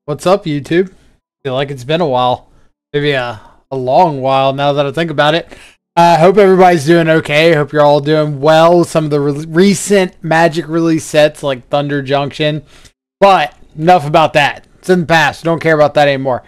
What's up, YouTube? Feel like it's been a while. Maybe a long while now that I think about it. I hope everybody's doing okay. Hope you're all doing well with some of the recent Magic release sets like Thunder Junction. But enough about that. It's in the past. Don't care about that anymore.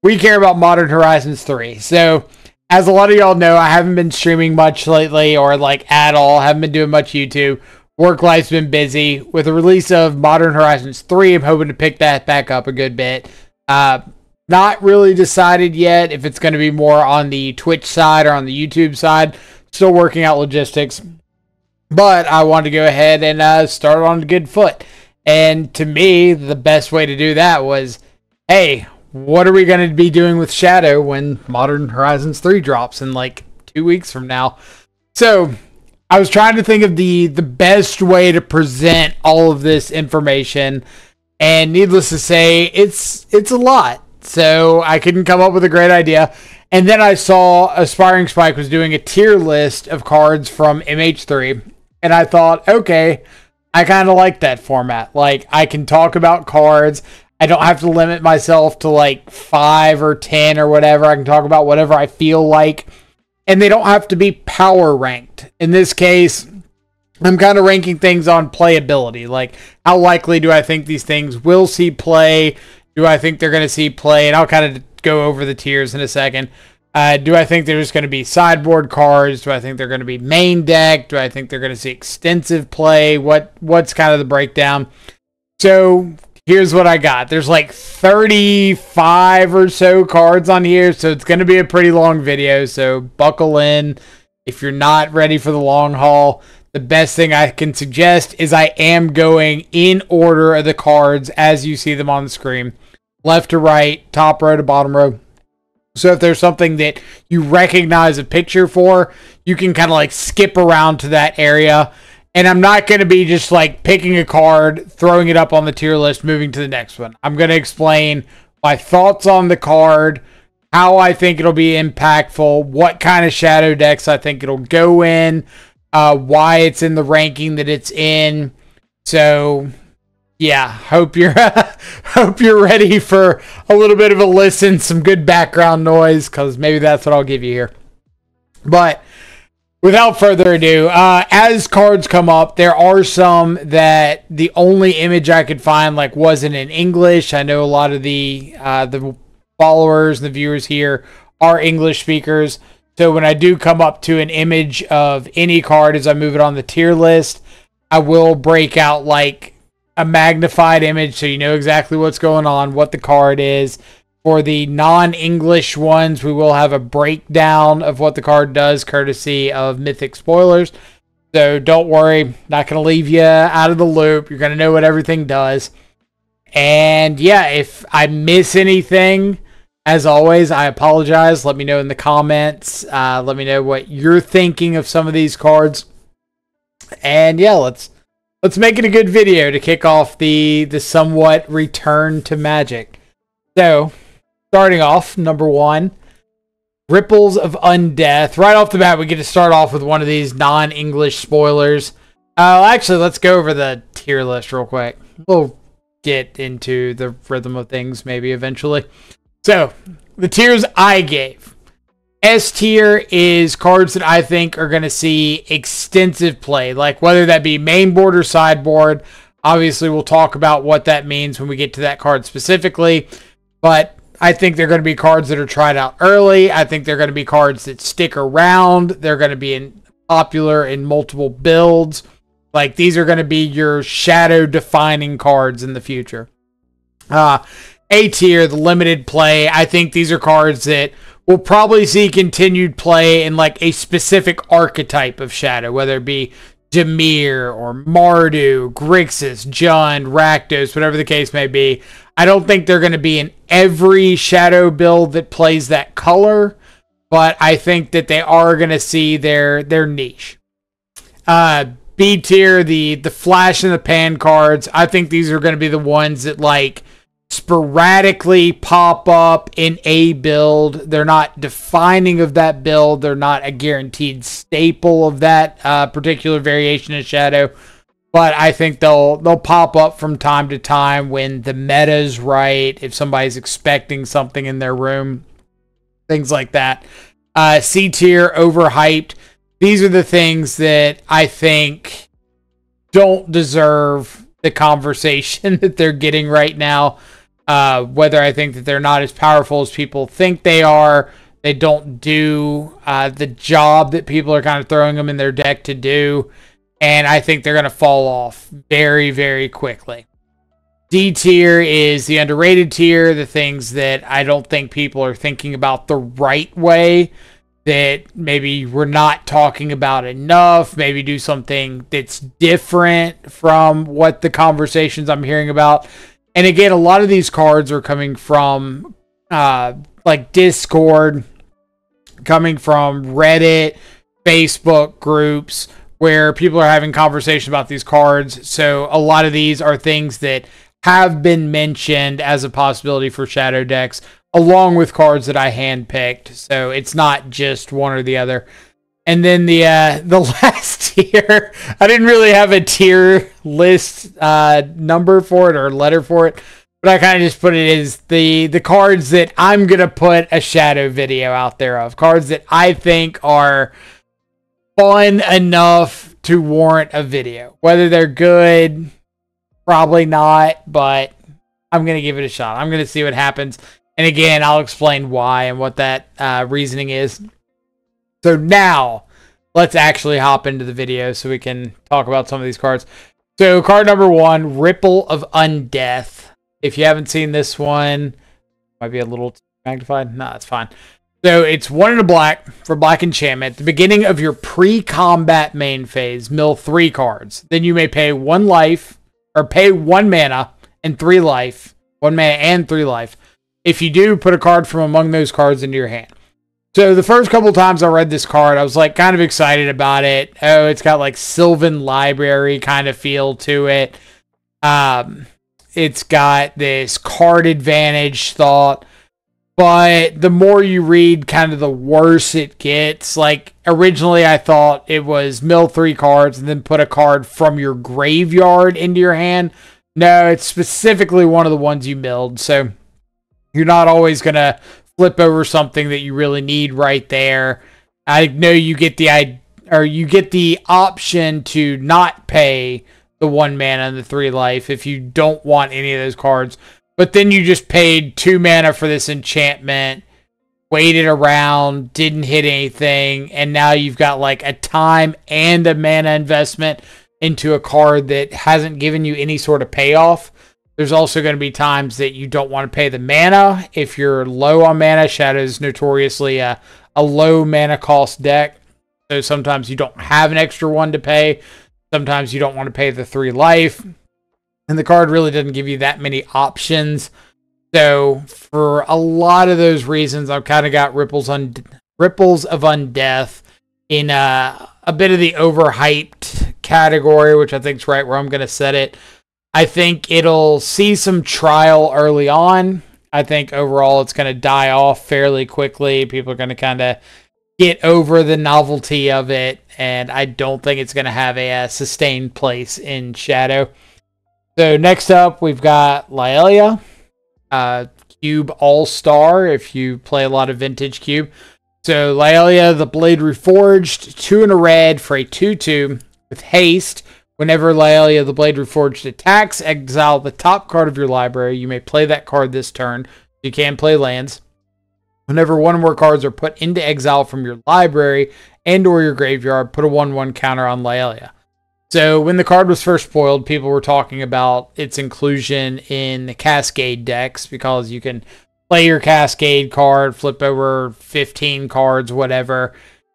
We care about Modern Horizons 3. So, as a lot of y'all know, I haven't been streaming much lately or like at all. Haven't been doing much YouTube. Work life's been busy. With the release of Modern Horizons 3, I'm hoping to pick that back up a good bit. Not really decided yet if it's going to be more on the Twitch side or on the YouTube side. Still working out logistics. But I wanted to go ahead and start on a good foot. And to me, the best way to do that was, hey, what are we going to be doing with Shadow when Modern Horizons 3 drops in like 2 weeks from now? So I was trying to think of the best way to present all of this information, and needless to say, it's a lot. So I couldn't come up with a great idea. And then I saw Aspiring Spike was doing a tier list of cards from MH3, and I thought, okay, I kind of like that format. Like, I can talk about cards. I don't have to limit myself to like 5 or 10 or whatever. I can talk about whatever I feel like. And they don't have to be power ranked. In this case, I'm kind of ranking things on playability. Like, how likely do I think these things will see play? Do I think they're going to see play? And I'll kind of go over the tiers in a second. Do I think they're just going to be sideboard cards? Do I think they're going to be main deck? Do I think they're going to see extensive play? What's kind of the breakdown? So here's what I got. There's like 35 or so cards on here, so it's going to be a pretty long video, so buckle in. If you're not ready for the long haul, the best thing I can suggest is I am going in order of the cards as you see them on the screen. Left to right, top row to bottom row. So if there's something that you recognize a picture for, you can kind of like skip around to that area. And I'm not going to be just like picking a card, throwing it up on the tier list, moving to the next one. I'm going to explain my thoughts on the card, how I think it'll be impactful, what kind of shadow decks I think it'll go in, why it's in the ranking that it's in. So yeah, hope you're ready for a little bit of a listen, some good background noise, because maybe that's what I'll give you here. But without further ado, as cards come up, there are some that the only image I could find like wasn't in English. I know a lot of the followers, the viewers here are English speakers. So when I do come up to an image of any card as I move it on the tier list, I will break out like a magnified image so you know exactly what's going on, what the card is. For the non-English ones, we will have a breakdown of what the card does, courtesy of Mythic Spoilers. So don't worry, not going to leave you out of the loop. You're going to know what everything does. And yeah, if I miss anything, as always, I apologize. Let me know in the comments. Let me know what you're thinking of some of these cards. And yeah, let's make it a good video to kick off the somewhat return to Magic. So, starting off, number 1, Ripples of Undeath. Right off the bat, we get to start off with one of these non-English spoilers. Actually, let's go over the tier list real quick. We'll get into the rhythm of things maybe eventually. So, the tiers I gave. S tier is cards that I think are going to see extensive play, like whether that be main board or sideboard. Obviously, we'll talk about what that means when we get to that card specifically, but I think they're going to be cards that are tried out early. I think they're going to be cards that stick around. They're going to be popular in multiple builds. Like, these are going to be your shadow-defining cards in the future. A tier, the limited play. I think these are cards that we'll probably see continued play in like a specific archetype of shadow, whether it be Jameer or Mardu, Grixis, Jund, Rakdos, whatever the case may be. I don't think they're going to be in every shadow build that plays that color, but I think that they are going to see their niche. B tier, the flash in the pan cards. I think these are going to be the ones that like sporadically pop up in a build. They're not defining of that build. They're not a guaranteed staple of that particular variation of shadow. but I think they'll pop up from time to time when the meta's right, if somebody's expecting something in their room, things like that. C tier, overhyped. These are the things that I think don't deserve the conversation that they're getting right now. Whether I think that they're not as powerful as people think they are, they don't do the job that people are kind of throwing them in their deck to do, and I think they're going to fall off very, very quickly. D tier is the underrated tier, the things that I don't think people are thinking about the right way, that maybe we're not talking about enough, maybe do something that's different from what the conversations I'm hearing about. And again, a lot of these cards are coming from like Discord, coming from Reddit, Facebook groups, where people are having conversations about these cards. So a lot of these are things that have been mentioned as a possibility for shadow decks, along with cards that I handpicked. So it's not just one or the other. And then the last tier, I didn't really have a tier list number for it or letter for it, but I kind of just put it as the cards that I'm going to put a shadow video out there of. Cards that I think are fun enough to warrant a video. Whether they're good, probably not, but I'm going to give it a shot. I'm going to see what happens. And again, I'll explain why and what that reasoning is. So now, let's actually hop into the video so we can talk about some of these cards. So card number 1, Ripple of Undeath. If you haven't seen this one, might be a little too magnified. No, that's fine. So it's 1 and a black for black enchantment. At the beginning of your pre-combat main phase, mill 3 cards. Then you may pay 1 life, or pay 1 mana and 3 life. 1 mana and 3 life. If you do, put a card from among those cards into your hand. So the first couple times I read this card, I was like kind of excited about it. Oh, it's got like Sylvan Library kind of feel to it. It's got this card advantage thought. But the more you read, kind of the worse it gets. Like originally I thought it was mill 3 cards and then put a card from your graveyard into your hand. No, it's specifically one of the ones you milled. So you're not always going to flip over something that you really need right there. I know you get the option to not pay the 1 mana and the 3 life if you don't want any of those cards. But then you just paid 2 mana for this enchantment, waited around, didn't hit anything, and now you've got like a time and a mana investment into a card that hasn't given you any sort of payoff. There's also going to be times that you don't want to pay the mana. If you're low on mana, Shadow is notoriously a low mana cost deck. So sometimes you don't have an extra 1 to pay. Sometimes you don't want to pay the 3 life. And the card really doesn't give you that many options. So for a lot of those reasons, I've kind of got Ripples of Undeath in a bit of the overhyped category, which I think is right where I'm going to set it. I think it'll see some trial early on. I think overall it's going to die off fairly quickly. People are going to kind of get over the novelty of it, and I don't think it's going to have a sustained place in Shadow. So next up, we've got Lyalia, Cube All-Star, if you play a lot of Vintage Cube. So Lyalia, the Blade Reforged, 2 and a red for a 2/2 with haste. Whenever Lyalia, the Blade Reforged attacks, exile the top card of your library. You may play that card this turn. You can play lands. Whenever 1 or more cards are put into exile from your library and or your graveyard, put a 1/1 counter on Lyalia. So when the card was first spoiled, people were talking about its inclusion in the Cascade decks because you can play your Cascade card, flip over 15 cards, whatever,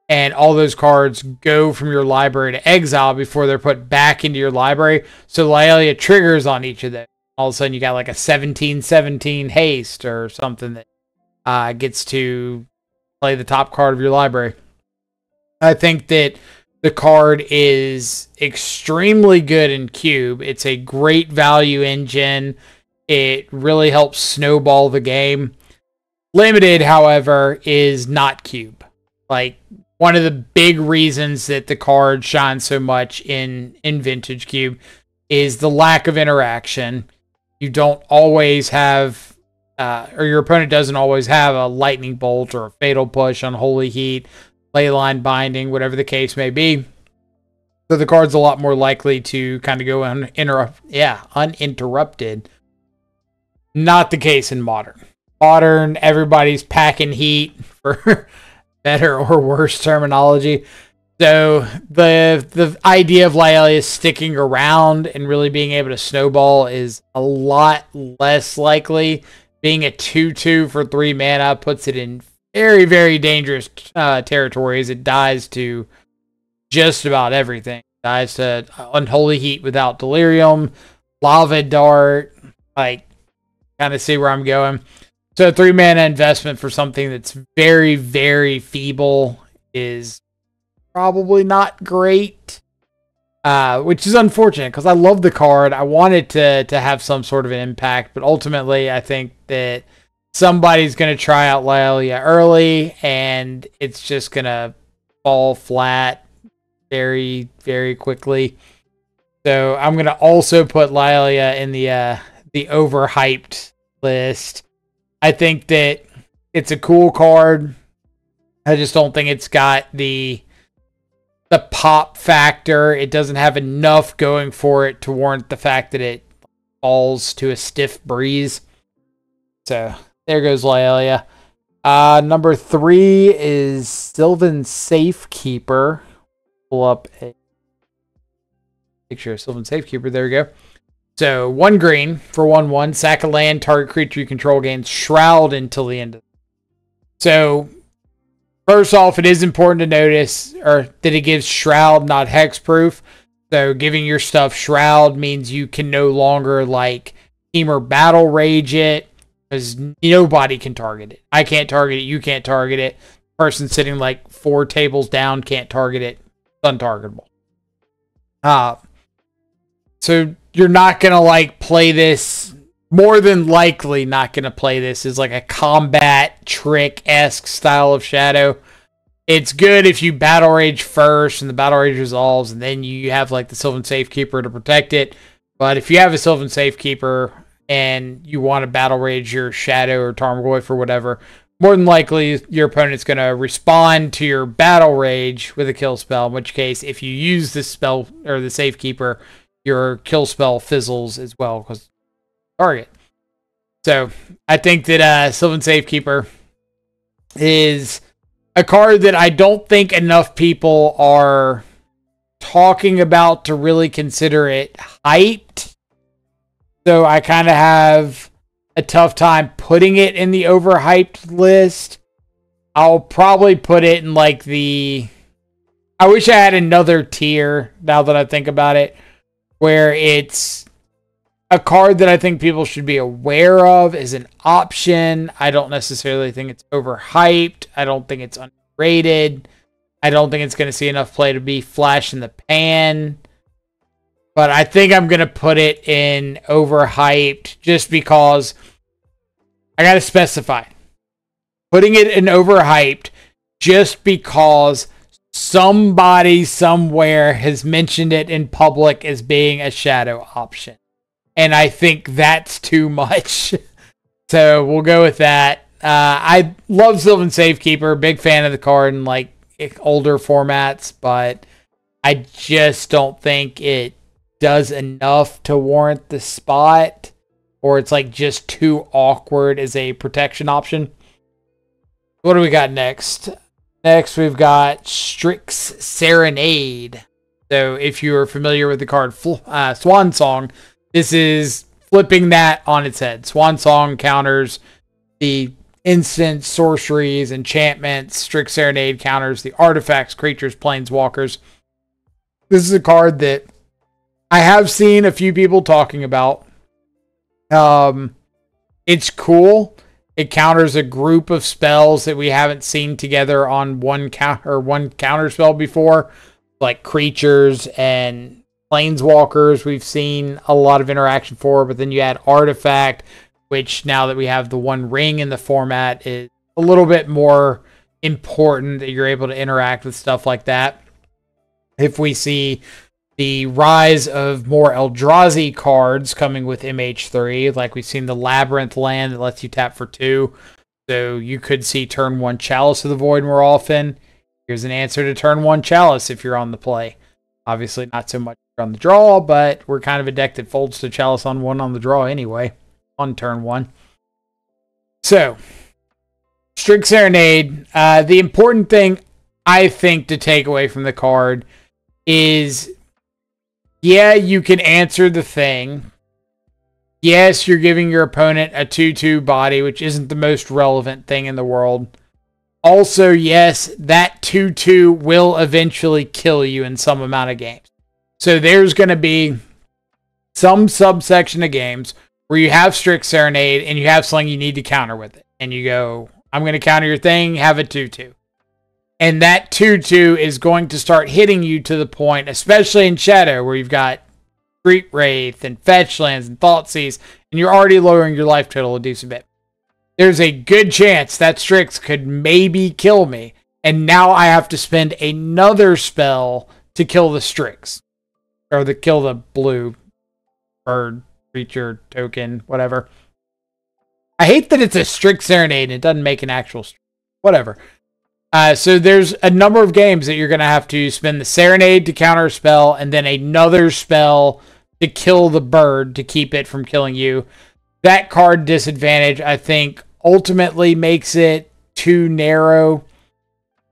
and all those cards go from your library to exile before they're put back into your library. So Lyalia triggers on each of those. All of a sudden you got like a 17/17 haste or something that gets to play the top card of your library. I think that the card is extremely good in Cube. It's a great value engine. It really helps snowball the game. Limited, however, is not Cube. Like, one of the big reasons that the card shines so much in Vintage Cube is the lack of interaction. You don't always have, or your opponent doesn't always have a lightning bolt or a fatal push, unholy heat, leyline binding, whatever the case may be. So the card's a lot more likely to kind of go uninterrupted. Not the case in Modern. Modern, everybody's packing heat, for better or worse terminology. So the idea of Lylea sticking around and really being able to snowball is a lot less likely. Being a 2/2 for 3 mana puts it in very, very dangerous territories. It dies to just about everything. It dies to Unholy Heat without Delirium, Lava Dart, like, kind of see where I'm going. So 3 mana investment for something that's very, very feeble is probably not great, which is unfortunate because I love the card. I want it to have some sort of an impact, but ultimately I think that somebody's going to try out Lylea early and it's just going to fall flat very, very quickly. So I'm going to also put Lylea in the overhyped list. I think that it's a cool card. I just don't think it's got the pop factor. It doesn't have enough going for it to warrant the fact that it falls to a stiff breeze. So there goes Lylea. Number 3 is Sylvan Safekeeper. Pull up a picture of Sylvan Safekeeper. There we go. So 1 green for 1/1. Sack a land. Target creature you control gains Shroud until the end of. So first off, it is important to notice that it gives Shroud, not hexproof. So giving your stuff Shroud means you can no longer like Temur Battle Rage it, because nobody can target it. I can't target it. You can't target it. Person sitting like 4 tables down can't target it. It's untargetable. So you're not going to like play this, more than likely not going to play this as like a combat trick-esque style of Shadow. It's good if you Battle Rage first and the Battle Rage resolves and then you have like the Sylvan Safekeeper to protect it. But if you have a Sylvan Safekeeper and you want to Battle Rage your Shadow or Tarmogoyf or whatever, more than likely your opponent's going to respond to your Battle Rage with a kill spell, in which case if you use this spell or the Safekeeper, your kill spell fizzles as well because target. So I think that Sylvan Safekeeper is a card that I don't think enough people are talking about to really consider it hyped. So I kind of have a tough time putting it in the overhyped list. I'll probably put it in like I wish I had another tier now that I think about it, where it's a card that I think people should be aware of as an option. I don't necessarily think it's overhyped. I don't think it's underrated. I don't think it's going to see enough play to be flash in the pan. But I think I'm going to put it in overhyped just because I got to specify. Putting it in overhyped just because somebody somewhere has mentioned it in public as being a Shadow option. And I think that's too much. So we'll go with that. I love Sylvan Safekeeper. Big fan of the card in like older formats. But I just don't think it does enough to warrant the spot. Or it's like just too awkward as a protection option. What do we got next? Next, we've got Strix Serenade. So if you're familiar with the card Swan Song, this is flipping that on its head. Swan Song counters the instant sorceries, enchantments. Strix Serenade counters the artifacts, creatures, planeswalkers. This is a card that I have seen a few people talking about. It's cool. It counters a group of spells that we haven't seen together on one counter spell before, like creatures and planeswalkers. We've seen a lot of interaction for, but then you add artifact, which now that we have the one ring in the format is a little bit more important that you're able to interact with stuff like that. If we see the rise of more Eldrazi cards coming with MH3. Like we've seen the Labyrinth land that lets you tap for 2. So you could see turn 1 Chalice of the Void more often. Here's an answer to turn 1 Chalice if you're on the play. Obviously not so much on the draw, but we're kind of a deck that folds to Chalice on 1 on the draw anyway, on turn 1. So, Strix Serenade, the important thing I think to take away from the card is, yeah, you can answer the thing. Yes, you're giving your opponent a 2/2 body, which isn't the most relevant thing in the world. Also, yes, that 2/2 will eventually kill you in some amount of games. So there's going to be some subsection of games where you have Strix Serenade and you have something you need to counter with it. And you go, I'm going to counter your thing, have a 2/2. And that 2/2 is going to start hitting you to the point, especially in Shadow, where you've got Street Wraith and Fetch Lands and Thoughtseize, and you're already lowering your life total a decent bit. There's a good chance that Strix could maybe kill me, and now I have to spend another spell to kill the Strix. Or to kill the blue bird, creature, token, whatever. I hate that it's a Strix Serenade and it doesn't make an actual Strix. Whatever. So there's a number of games that you're going to have to spend the Serenade to counter a spell, and then another spell to kill the bird to keep it from killing you. That card disadvantage, I think, ultimately makes it too narrow.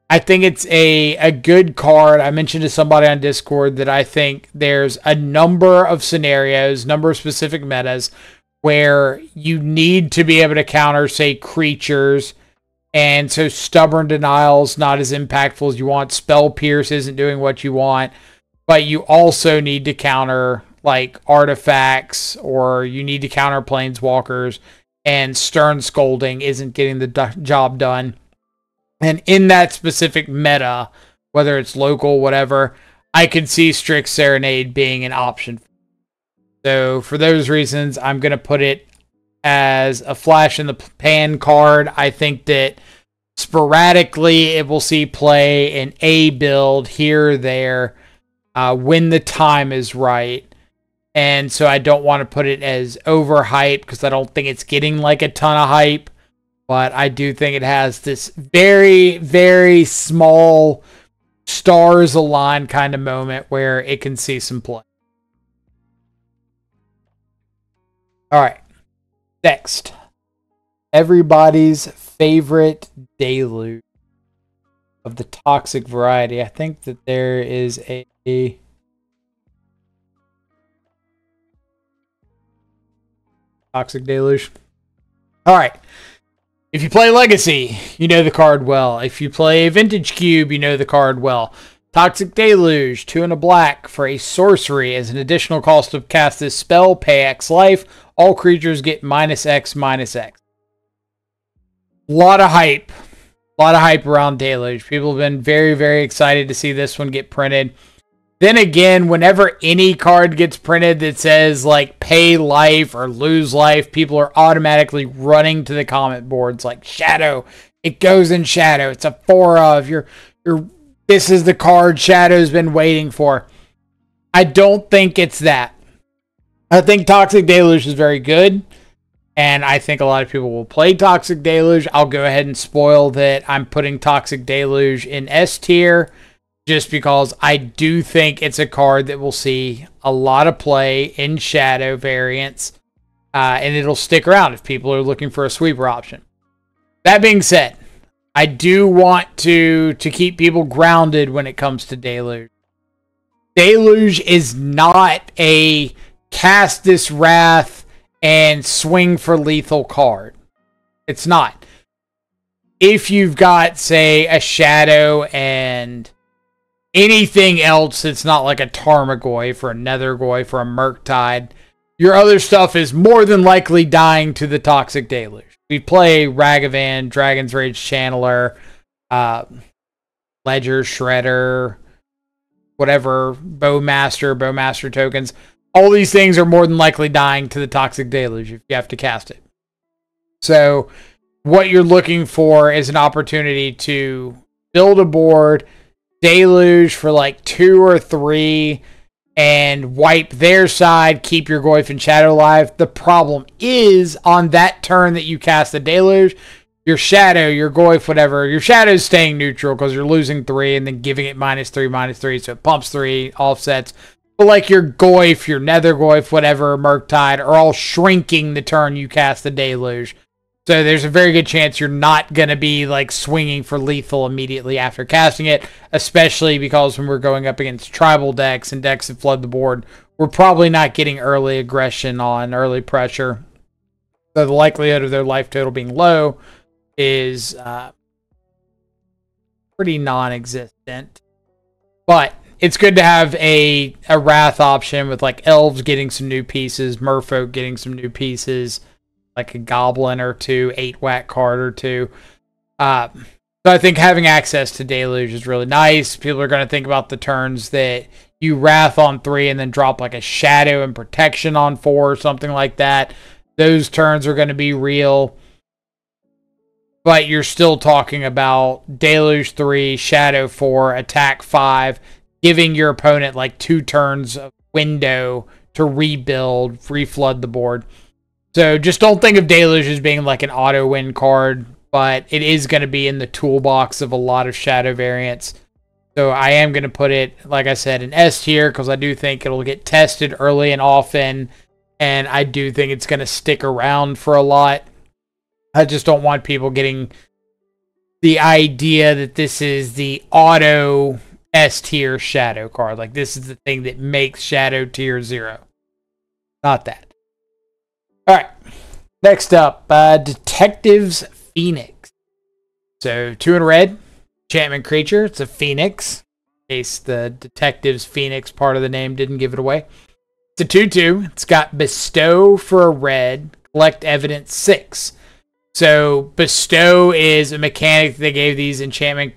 I think it's a good card. I mentioned to somebody on Discord that I think there's a number of scenarios, number of specific metas, where you need to be able to counter, say, creatures. And so Stubborn Denial's not as impactful as you want. Spell Pierce isn't doing what you want. But you also need to counter, like, artifacts, or you need to counter Planeswalkers. And Stern Scolding isn't getting the job done. And in that specific meta, whether it's local, whatever, I could see Strix Serenade being an option. So for those reasons, I'm going to put it as a flash in the pan card. I think that sporadically it will see play in a build here or there when the time is right. And so I don't want to put it as overhyped because I don't think it's getting like a ton of hype. But I do think it has this very, very small stars align kind of moment where it can see some play. All right. Next. Everybody's favorite Deluge of the toxic variety. I think that there is a toxic Deluge. All right. If you play Legacy, you know the card well. If you play Vintage Cube, you know the card well. Toxic Deluge, 2 and a black for a sorcery as an additional cost to cast this spell, pay X life. All creatures get -X/-X. A lot of hype. A lot of hype around Deluge. People have been very, very excited to see this one get printed. Then again, whenever any card gets printed that says, like, pay life or lose life, people are automatically running to the comment boards like, Shadow. It goes in Shadow. It's a 4-of. This is the card Shadow's been waiting for. I don't think it's that. I think Toxic Deluge is very good. And I think a lot of people will play Toxic Deluge. I'll go ahead and spoil that I'm putting Toxic Deluge in S tier. Just because I do think it's a card that will see a lot of play in Shadow variants. And it'll stick around if people are looking for a sweeper option. That being said, I do want to keep people grounded when it comes to Deluge. Deluge is not a cast this Wrath and swing for lethal card. It's not. If you've got, say, a Shadow and anything else that's not like a Tarmogoyf for a Nethergoyf for a Murktide, your other stuff is more than likely dying to the Toxic Deluge. We play Ragavan, Dragon's Rage Channeler, Ledger, Shredder, whatever, Bowmaster tokens. All these things are more than likely dying to the Toxic Deluge if you have to cast it. So what you're looking for is an opportunity to build a board, Deluge for like 2 or 3, and wipe their side, keep your Goyf and Shadow alive. The problem is, on that turn that you cast the Deluge, your Shadow, your Goyf, whatever, your Shadow's staying neutral because you're losing 3 and then giving it -3, so it pumps 3, offsets. But like your Goyf, your Nether Goyf, whatever, Murktide, are all shrinking the turn you cast the Deluge. So there's a very good chance you're not going to be like swinging for lethal immediately after casting it, especially because when we're going up against tribal decks and decks that flood the board, we're probably not getting early aggression on early pressure. So the likelihood of their life total being low is pretty non-existent. But it's good to have a Wrath option with like Elves getting some new pieces, Merfolk getting some new pieces, like a Goblin or 2, 8-whack card or 2. So I think having access to Deluge is really nice. People are going to think about the turns that you Wrath on 3 and then drop like a Shadow and Protection on 4 or something like that. Those turns are going to be real. But you're still talking about Deluge 3, Shadow 4, Attack 5, giving your opponent like 2 turns of window to rebuild, reflood the board. So just don't think of Deluge as being like an auto-win card, but it is going to be in the toolbox of a lot of Shadow variants. So I am going to put it, like I said, in S tier because I do think it'll get tested early and often, and I do think it's going to stick around for a lot. I just don't want people getting the idea that this is the auto S tier Shadow card. Like this is the thing that makes Shadow tier 0. Not that. Alright, next up, Detective's Phoenix. So, 2 in red, enchantment creature. It's a Phoenix. In case the Detective's Phoenix part of the name didn't give it away. It's a 2/2. It's got Bestow for a red, collect evidence 6. So, Bestow is a mechanic they gave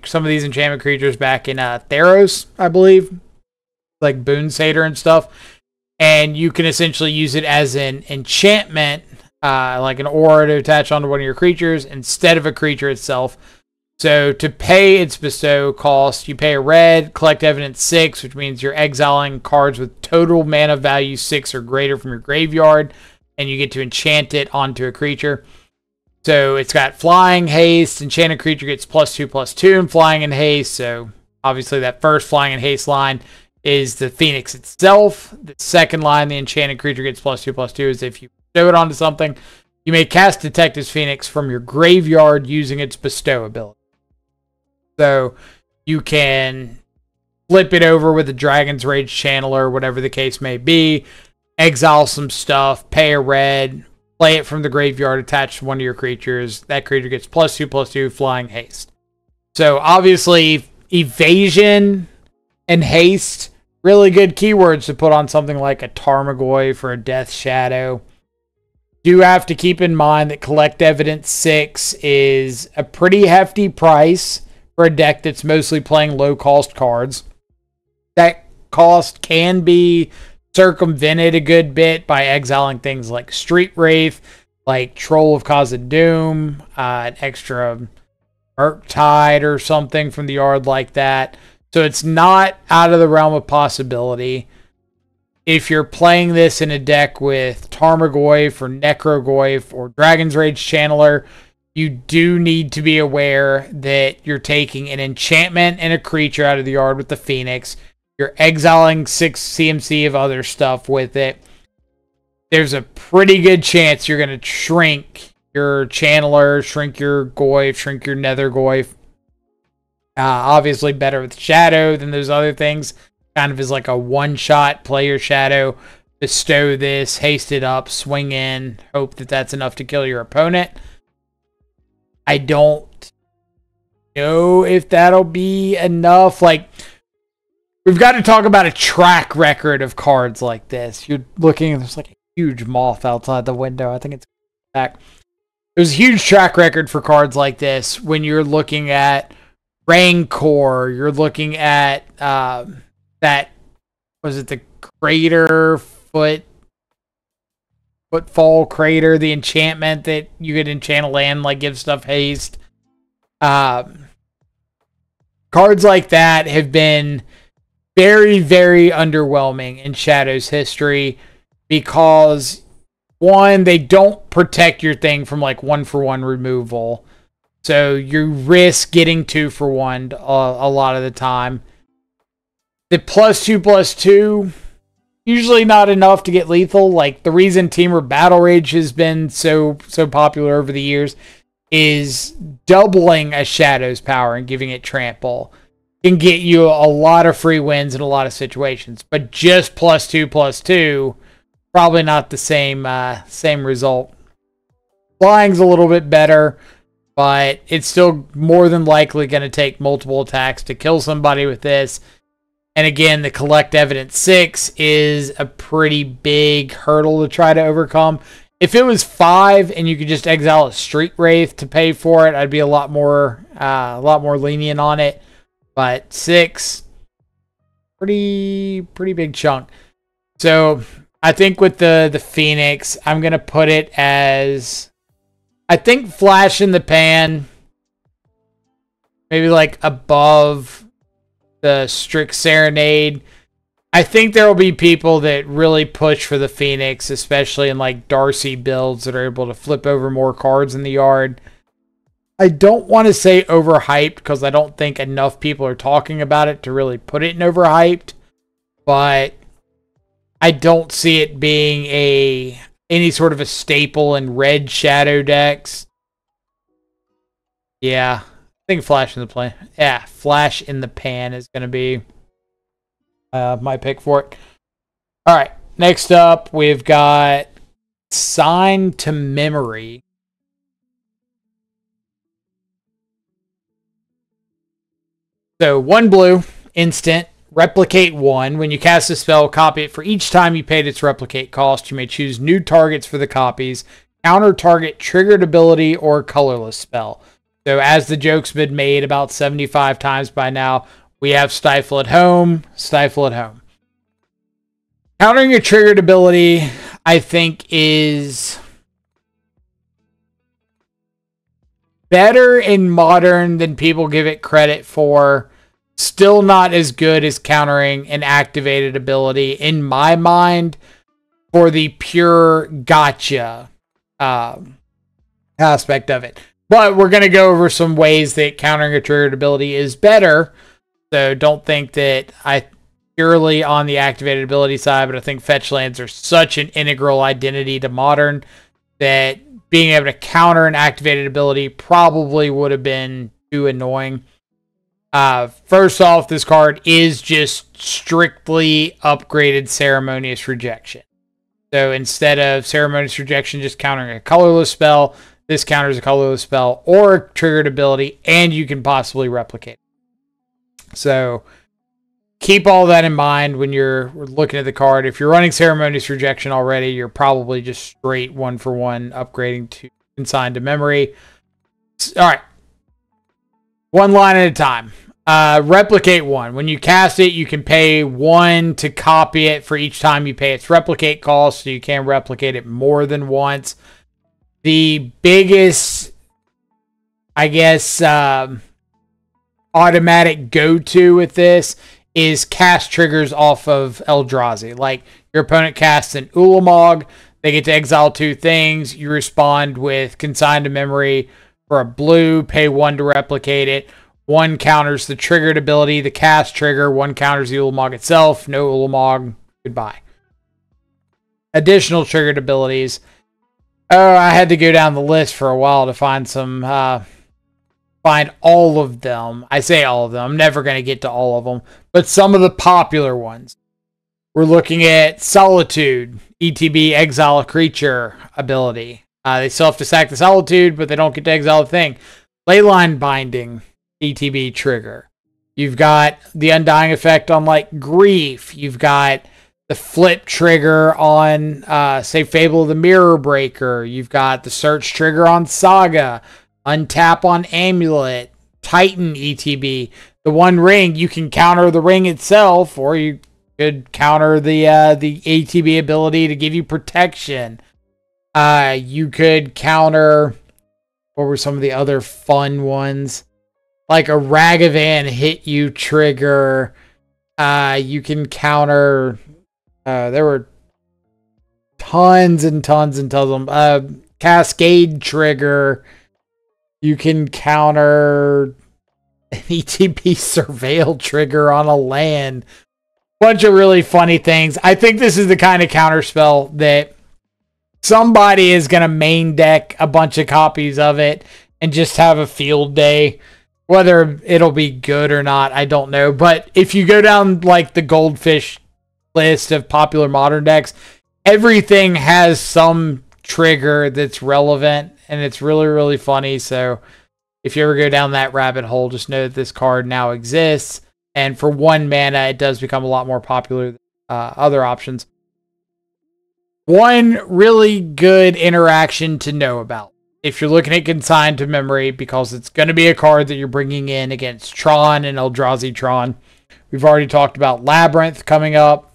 some of these enchantment creatures back in Theros, I believe. Like Boon Satyr and stuff. And you can essentially use it as an enchantment, like an aura to attach onto one of your creatures instead of a creature itself. So to pay its Bestow cost, you pay a red, collect evidence 6, which means you're exiling cards with total mana value 6 or greater from your graveyard, and you get to enchant it onto a creature. So it's got flying, haste, enchanted creature gets +2/+2 and flying and haste. So obviously that first flying and haste line is the Phoenix itself. The second line, the enchanted creature gets +2/+2, is if you bestow it onto something, you may cast Detective's Phoenix from your graveyard using its Bestow ability. So you can flip it over with a Dragon's Rage Channeler, whatever the case may be, exile some stuff, pay a red, play it from the graveyard, attach to one of your creatures. That creature gets +2/+2, flying, haste. So obviously, evasion and haste, really good keywords to put on something like a Tarmogoyf for a Death Shadow. Do have to keep in mind that collect evidence 6 is a pretty hefty price for a deck that's mostly playing low cost cards. That cost can be circumvented a good bit by exiling things like Street Wraith, like Troll of Khazad-dûm, an extra Murktide or something from the yard like that. So it's not out of the realm of possibility. If you're playing this in a deck with Tarmogoyf or Necrogoyf or Dragon's Rage Channeler, you do need to be aware that you're taking an enchantment and a creature out of the yard with the Phoenix. You're exiling 6 CMC of other stuff with it. There's a pretty good chance you're going to shrink your Channeler, shrink your Goyf, shrink your Nether Goyf. Obviously better with Shadow than those other things. Kind of is like a one-shot, play your Shadow, bestow this, haste it up, swing in, hope that that's enough to kill your opponent. I don't know if that'll be enough. Like, we've got to talk about a track record of cards like this. You're looking, there's like a huge moth outside the window. I think it's back. There's a huge track record for cards like this when you're looking at Rancor, you're looking at that, was it the Crater Footfall Crater, the enchantment that you could enchant a land, like give stuff haste. Cards like that have been very, very underwhelming in Shadow's history because, one, they don't protect your thing from like 1-for-1 removal. So you risk getting 2-for-1 a lot of the time. The +2/+2, usually not enough to get lethal. Like, the reason Teamer Battle Rage has been so popular over the years is doubling a Shadow's power and giving it trample can get you a lot of free wins in a lot of situations. But just +2/+2, probably not the same result. Flying's a little bit better, but it's still more than likely going to take multiple attacks to kill somebody with this. And again, the Collect Evidence 6 is a pretty big hurdle to try to overcome. If it was 5 and you could just exile a Street Wraith to pay for it, I'd be a lot more lenient on it. But 6, pretty big chunk. So I think with the Phoenix, I'm gonna put it as, I think, Flash in the Pan, maybe like above the Strict Serenade. I think there will be people that really push for the Phoenix, especially in like Darcy builds that are able to flip over more cards in the yard. I don't want to say overhyped because I don't think enough people are talking about it to really put it in overhyped, but I don't see it being any sort of a staple in red Shadow decks. Yeah, I think Flash in the Pan. Yeah, Flash in the Pan is going to be my pick for it. All right, next up we've got Sign to Memory. So 1 blue, instant, replicate 1. When you cast a spell, copy it. For each time you paid its replicate cost, you may choose new targets for the copies, counter target, triggered ability, or colorless spell. So as the joke's been made about 75 times by now, we have Stifle at Home, Stifle at Home. Countering a triggered ability, I think, is better in Modern than people give it credit for. Still not as good as countering an activated ability, in my mind, for the pure gotcha aspect of it. But we're going to go over some ways that countering a triggered ability is better. So don't think that I purely on the activated ability side, but I think fetch lands are such an integral identity to Modern that being able to counter an activated ability probably would have been too annoying. First off, this card is just strictly upgraded Ceremonious Rejection. So instead of Ceremonious Rejection just countering a colorless spell, this counters a colorless spell or a triggered ability, and you can possibly replicate it. So keep all that in mind when you're looking at the card. If you're running Ceremonious Rejection already, you're probably just straight 1-for-1 upgrading to Consign to Memory. All right. One line at a time. Replicate 1. When you cast it, you can pay 1 to copy it for each time you pay its replicate cost, so you can replicate it more than once. The biggest, I guess, automatic go-to with this is cast triggers off of Eldrazi. Like, your opponent casts an Ulamog, they get to exile 2 things, you respond with Consign to Memory for a blue, pay 1 to replicate it. 1 counters the triggered ability, the cast trigger. 1 counters the Ulamog itself. No Ulamog. Goodbye. Additional triggered abilities. Oh, I had to go down the list for a while to find some, find all of them. I say all of them. I'm never going to get to all of them. But some of the popular ones. We're looking at Solitude. ETB, exile a creature ability. They still have to sack the Solitude, but they don't get to exile a thing. Leyline Binding, ETB trigger. You've got the Undying effect on, like, Grief. You've got the flip trigger on, say, Fable of the Mirror Breaker. You've got the search trigger on Saga. Untap on Amulet. Titan ETB. The One Ring, you can counter the ring itself, or you could counter the ATB ability to give you protection. You could counter, what were some of the other fun ones? Like a Ragavan hit you trigger. You can counter. There were tons and tons and tons of them. Cascade trigger. You can counter an ETB surveil trigger on a land. Bunch of really funny things. I think this is the kind of counterspell that somebody is going to main deck a bunch of copies of it and just have a field day. Whether it'll be good or not, I don't know. But if you go down like the Goldfish list of popular modern decks, everything has some trigger that's relevant, and it's really, really funny. So if you ever go down that rabbit hole, just know that this card now exists. And for 1 mana, it does become a lot more popular than other options. One really good interaction to know about if you're looking at Consigned to Memory, because it's going to be a card that you're bringing in against Tron and Eldrazi Tron. We've already talked about Labyrinth coming up.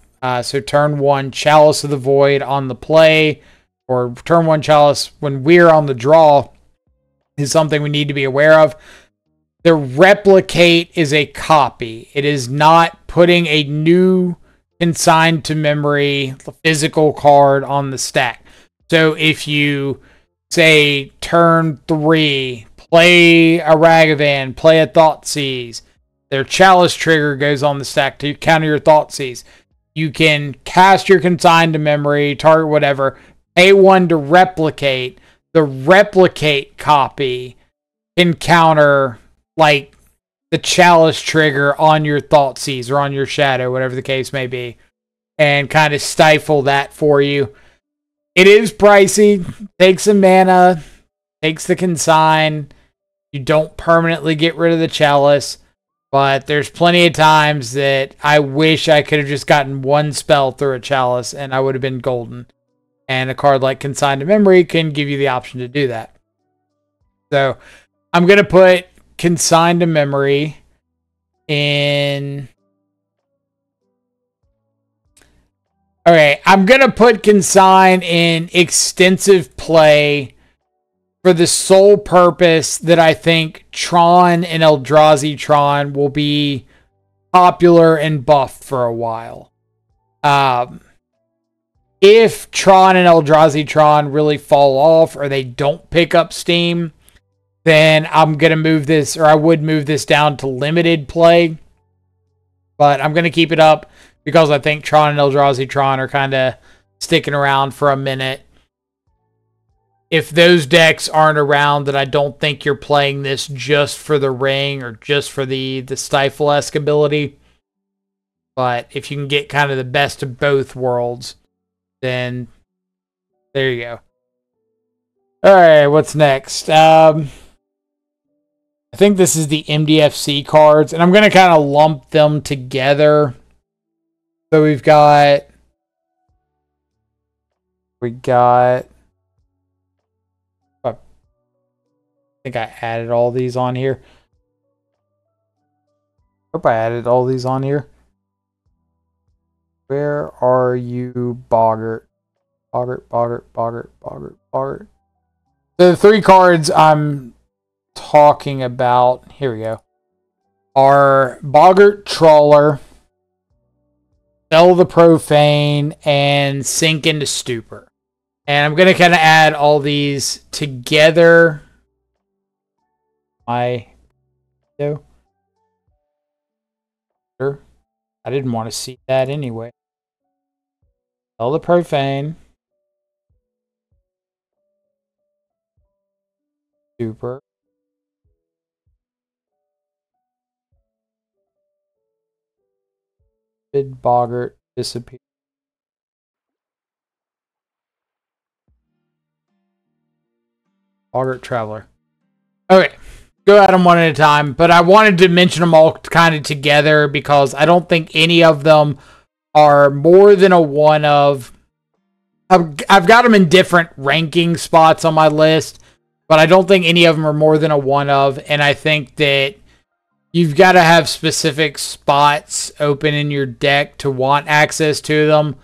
So turn 1, Chalice of the Void on the play, or turn 1 Chalice when we're on the draw, is something we need to be aware of. The Replicate is a copy. It is not putting a new Consigned to Memory physical card on the stack. So if you say turn 3, play a Ragavan, play a Thoughtseize, their Chalice trigger goes on the stack to counter your Thoughtseize. You can cast your Consigned to Memory, target whatever, pay 1 to replicate. The Replicate copy can counter like the Chalice trigger on your Thoughtseize or on your Shadow, whatever the case may be, and kind of stifle that for you. It is pricey, takes some mana, takes the Consign. You don't permanently get rid of the Chalice, but there's plenty of times that I wish I could have just gotten 1 spell through a Chalice and I would have been golden. And a card like Consigned to Memory can give you the option to do that. So I'm going to put Consigned to Memory in... Okay, I'm going to put Consign in extensive play for the sole purpose that I think Tron and Eldrazi Tron will be popular and buffed for a while. If Tron and Eldrazi Tron really fall off or they don't pick up steam, then I'm going to move this, or I would move this down to limited play. But I'm going to keep it up because I think Tron and Eldrazi Tron are kind of sticking around for a minute. If those decks aren't around, then I don't think you're playing this just for the ring or just for the Stifle-esque ability. But if you can get kind of the best of both worlds, then there you go. Alright, what's next? I think this is the MDFC cards, and I'm going to kind of lump them together. So we got, I think I added all these on here. Hope I added all these on here. Where are you, Boggart? Boggart. So the 3 cards I'm talking about, here we go, are Boggart Trawler, Sell the Profane, and Sink into Stupor. And I'm going to kind of add all these together. I didn't want to see that anyway. Sell the Profane. Stupor. Did Boggart disappear? Boggart Traveler. Okay, go at them one at a time, but I wanted to mention them all kind of together because I don't think any of them are more than a one of. I've got them in different ranking spots on my list, but I don't think any of them are more than a one of, and I think that you've got to have specific spots open in your deck to want access to them.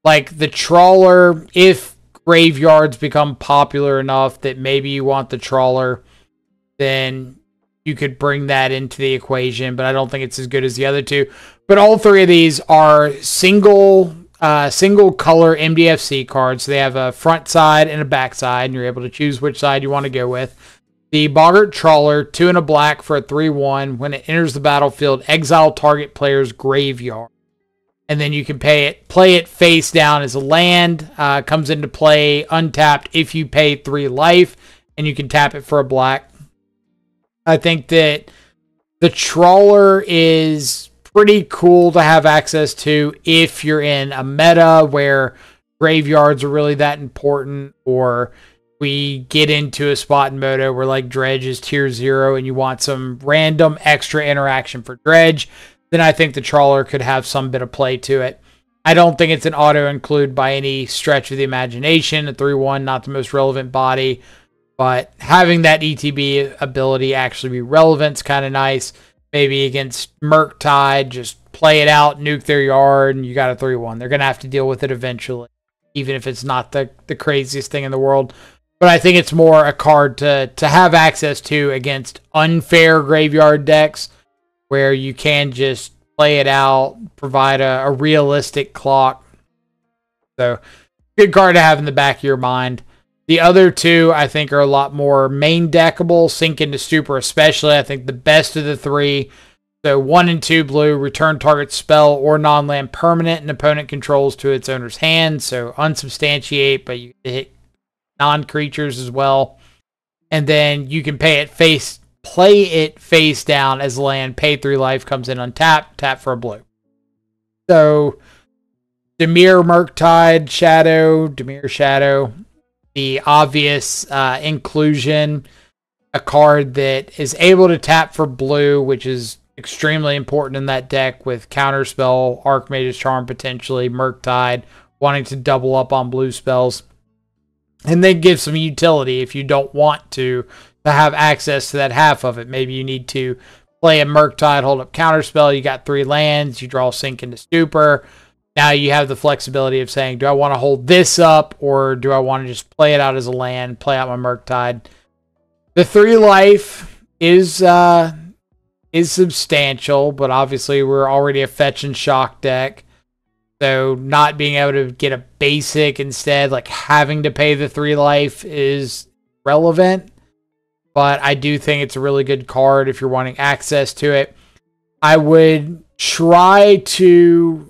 Like the Trawler, if graveyards become popular enough that maybe you want the Trawler, then you could bring that into the equation, but I don't think it's as good as the other two. But all three of these are single color MDFC cards. So they have a front side and a back side, and you're able to choose which side you want to go with. The Boggart Trawler, 2 and a black for a 3/1. When it enters the battlefield, exile target player's graveyard. And then you can play it face down as a land. Comes into play untapped if you pay 3 life, and you can tap it for a black. I think that the Trawler is pretty cool to have access to if you're in a meta where graveyards are really that important, or we get into a spot in Moto where like Dredge is tier 0 and you want some random extra interaction for Dredge, then I think the Trawler could have some bit of play to it. I don't think it's an auto-include by any stretch of the imagination. A 3/1, not the most relevant body, but having that ETB ability actually be relevant is kind of nice. Maybe against Murktide, just play it out, nuke their yard, and you got a 3/1. They're going to have to deal with it eventually, even if it's not the craziest thing in the world. But I think it's more a card to have access to against unfair graveyard decks, where you can just play it out, provide a realistic clock. So, good card to have in the back of your mind. The other two, I think, are a lot more main deckable. Sink into Stupor especially. I think the best of the three. So 1 and 2 blue, return target spell or non-land permanent an opponent controls to its owner's hand. So unsubstantiate, but you can hit non-creatures as well. And then you can play it face down as land. Pay 3 life, comes in untapped, tap for a blue. So Dimir Murktide Shadow, Dimir Shadow. The obvious inclusion, a card that is able to tap for blue, which is extremely important in that deck with Counterspell, Archmage's Charm potentially, Murktide, wanting to double up on blue spells. And then give some utility if you don't want to have access to that half of it. Maybe you need to play a Murktide, hold up Counterspell, you got 3 lands, you draw Sink into Stupor. Now you have the flexibility of saying, do I want to hold this up, or do I want to just play it out as a land, play out my Murktide? The 3 life is substantial, but obviously we're already a fetch and shock deck. So not being able to get a basic instead, like having to pay the 3 life, is relevant. But I do think it's a really good card if you're wanting access to it. I would try to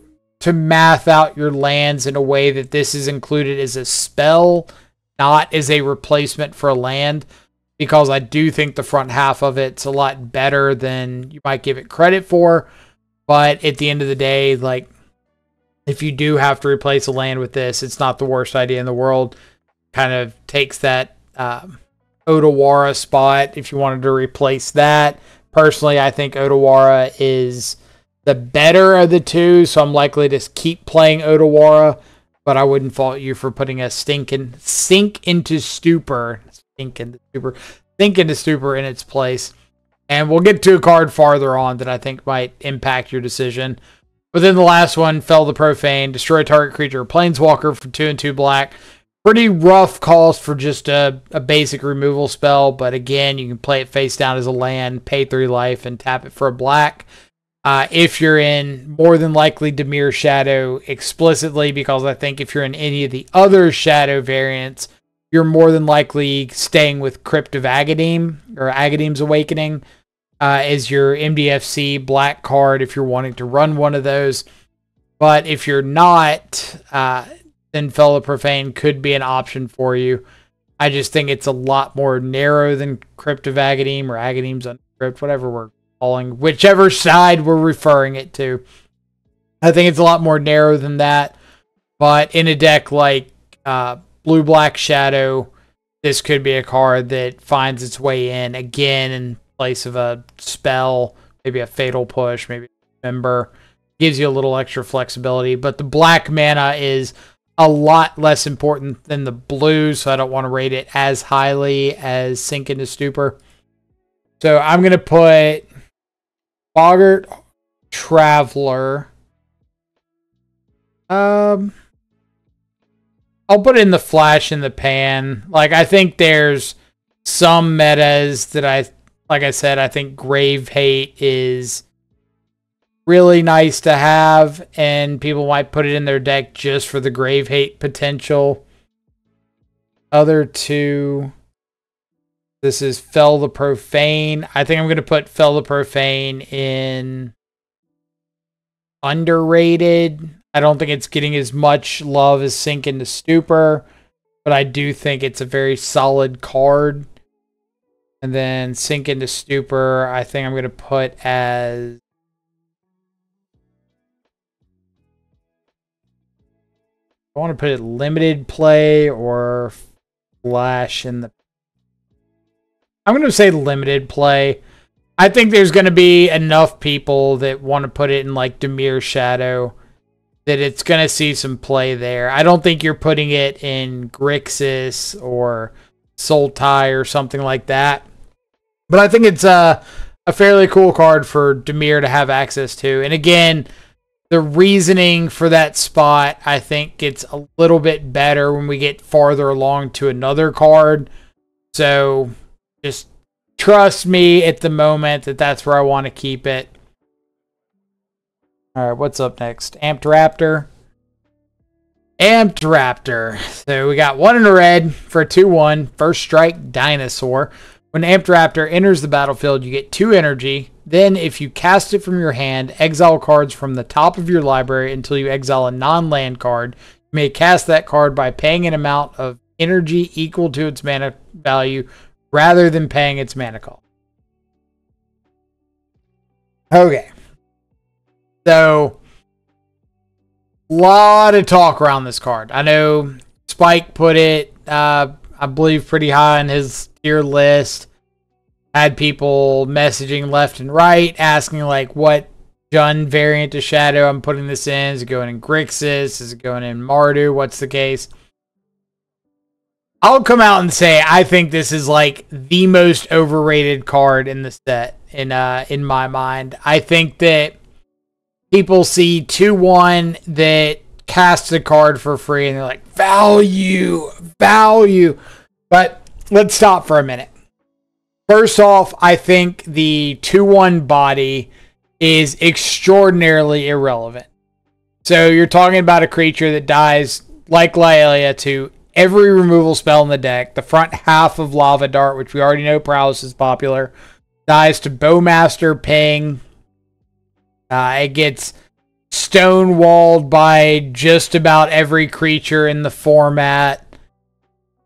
math out your lands in a way that this is included as a spell, not as a replacement for a land, because I do think the front half of it's a lot better than you might give it credit for. But at the end of the day, like, if you do have to replace a land with this, it's not the worst idea in the world. Kind of takes that Otawara spot if you wanted to replace that. Personally, I think Otawara is the better of the two, so I'm likely to keep playing Otawara, but I wouldn't fault you for putting a Sink into Stupor in its place. And we'll get to a card farther on that I think might impact your decision. But then the last one, Fell the Profane, destroy target creature or planeswalker for 2 and 2 black. Pretty rough cost for just a basic removal spell, but again, you can play it face down as a land, pay 3 life, and tap it for a black. If you're in, more than likely, Dimir Shadow explicitly, because I think if you're in any of the other Shadow variants, you're more than likely staying with Crypt of Agadeem, or Agadeem's Awakening, as your MDFC black card if you're wanting to run one of those. But if you're not, then Fell the Profane could be an option for you. I just think it's a lot more narrow than Crypt of Agadeem, or Agadeem's Uncrypt, whatever we're calling, whichever side we're referring it to. I think it's a lot more narrow than that. But in a deck like Blue-Black Shadow, this could be a card that finds its way in again in place of a spell, maybe a Fatal Push, maybe a Member. Gives you a little extra flexibility. But the black mana is a lot less important than the blue, so I don't want to rate it as highly as Sink into Stupor. So I'm going to put Boggart Traveler. I'll put in the flash in the pan. Like, I think there's some metas that I like I said, I think Grave Hate is really nice to have, and people might put it in their deck just for the Grave Hate potential. Other two, this is Fell the Profane. I think I'm going to put Fell the Profane in underrated. I don't think it's getting as much love as Sink into Stupor, but I do think it's a very solid card. And then Sink into Stupor, I think I'm going to put as... I want to put it limited play or flash in the... I'm going to say limited play. I think there's going to be enough people that want to put it in like Dimir Shadow that it's going to see some play there. I don't think you're putting it in Grixis or Sultai or something like that. But I think it's a fairly cool card for Dimir to have access to. And again, the reasoning for that spot, I think, gets a little bit better when we get farther along to another card. So just trust me at the moment that that's where I want to keep it. All right, what's up next? Amped Raptor. Amped Raptor. So we got one in a red for a 2/1. First strike, Dinosaur. When Amped Raptor enters the battlefield, you get 2 energy. Then, if you cast it from your hand, exile cards from the top of your library until you exile a non-land card. You may cast that card by paying an amount of energy equal to its mana value rather than paying its mana cost. Okay. So, a lot of talk around this card. I know Spike put it, I believe, pretty high on his tier list. Had people messaging left and right, asking like what Jund variant of Shadow I'm putting this in. Is it going in Grixis? Is it going in Mardu? What's the case? I'll come out and say I think this is like the most overrated card in the set in my mind. I think that people see 2/1 that cast a card for free and they're like, value. But let's stop for a minute. First off, I think the 2/1 body is extraordinarily irrelevant. So you're talking about a creature that dies like Lyalia to every removal spell in the deck. The front half of Lava Dart, which we already know Prowess is popular, dies to Bowmaster Ping. It gets stonewalled by just about every creature in the format.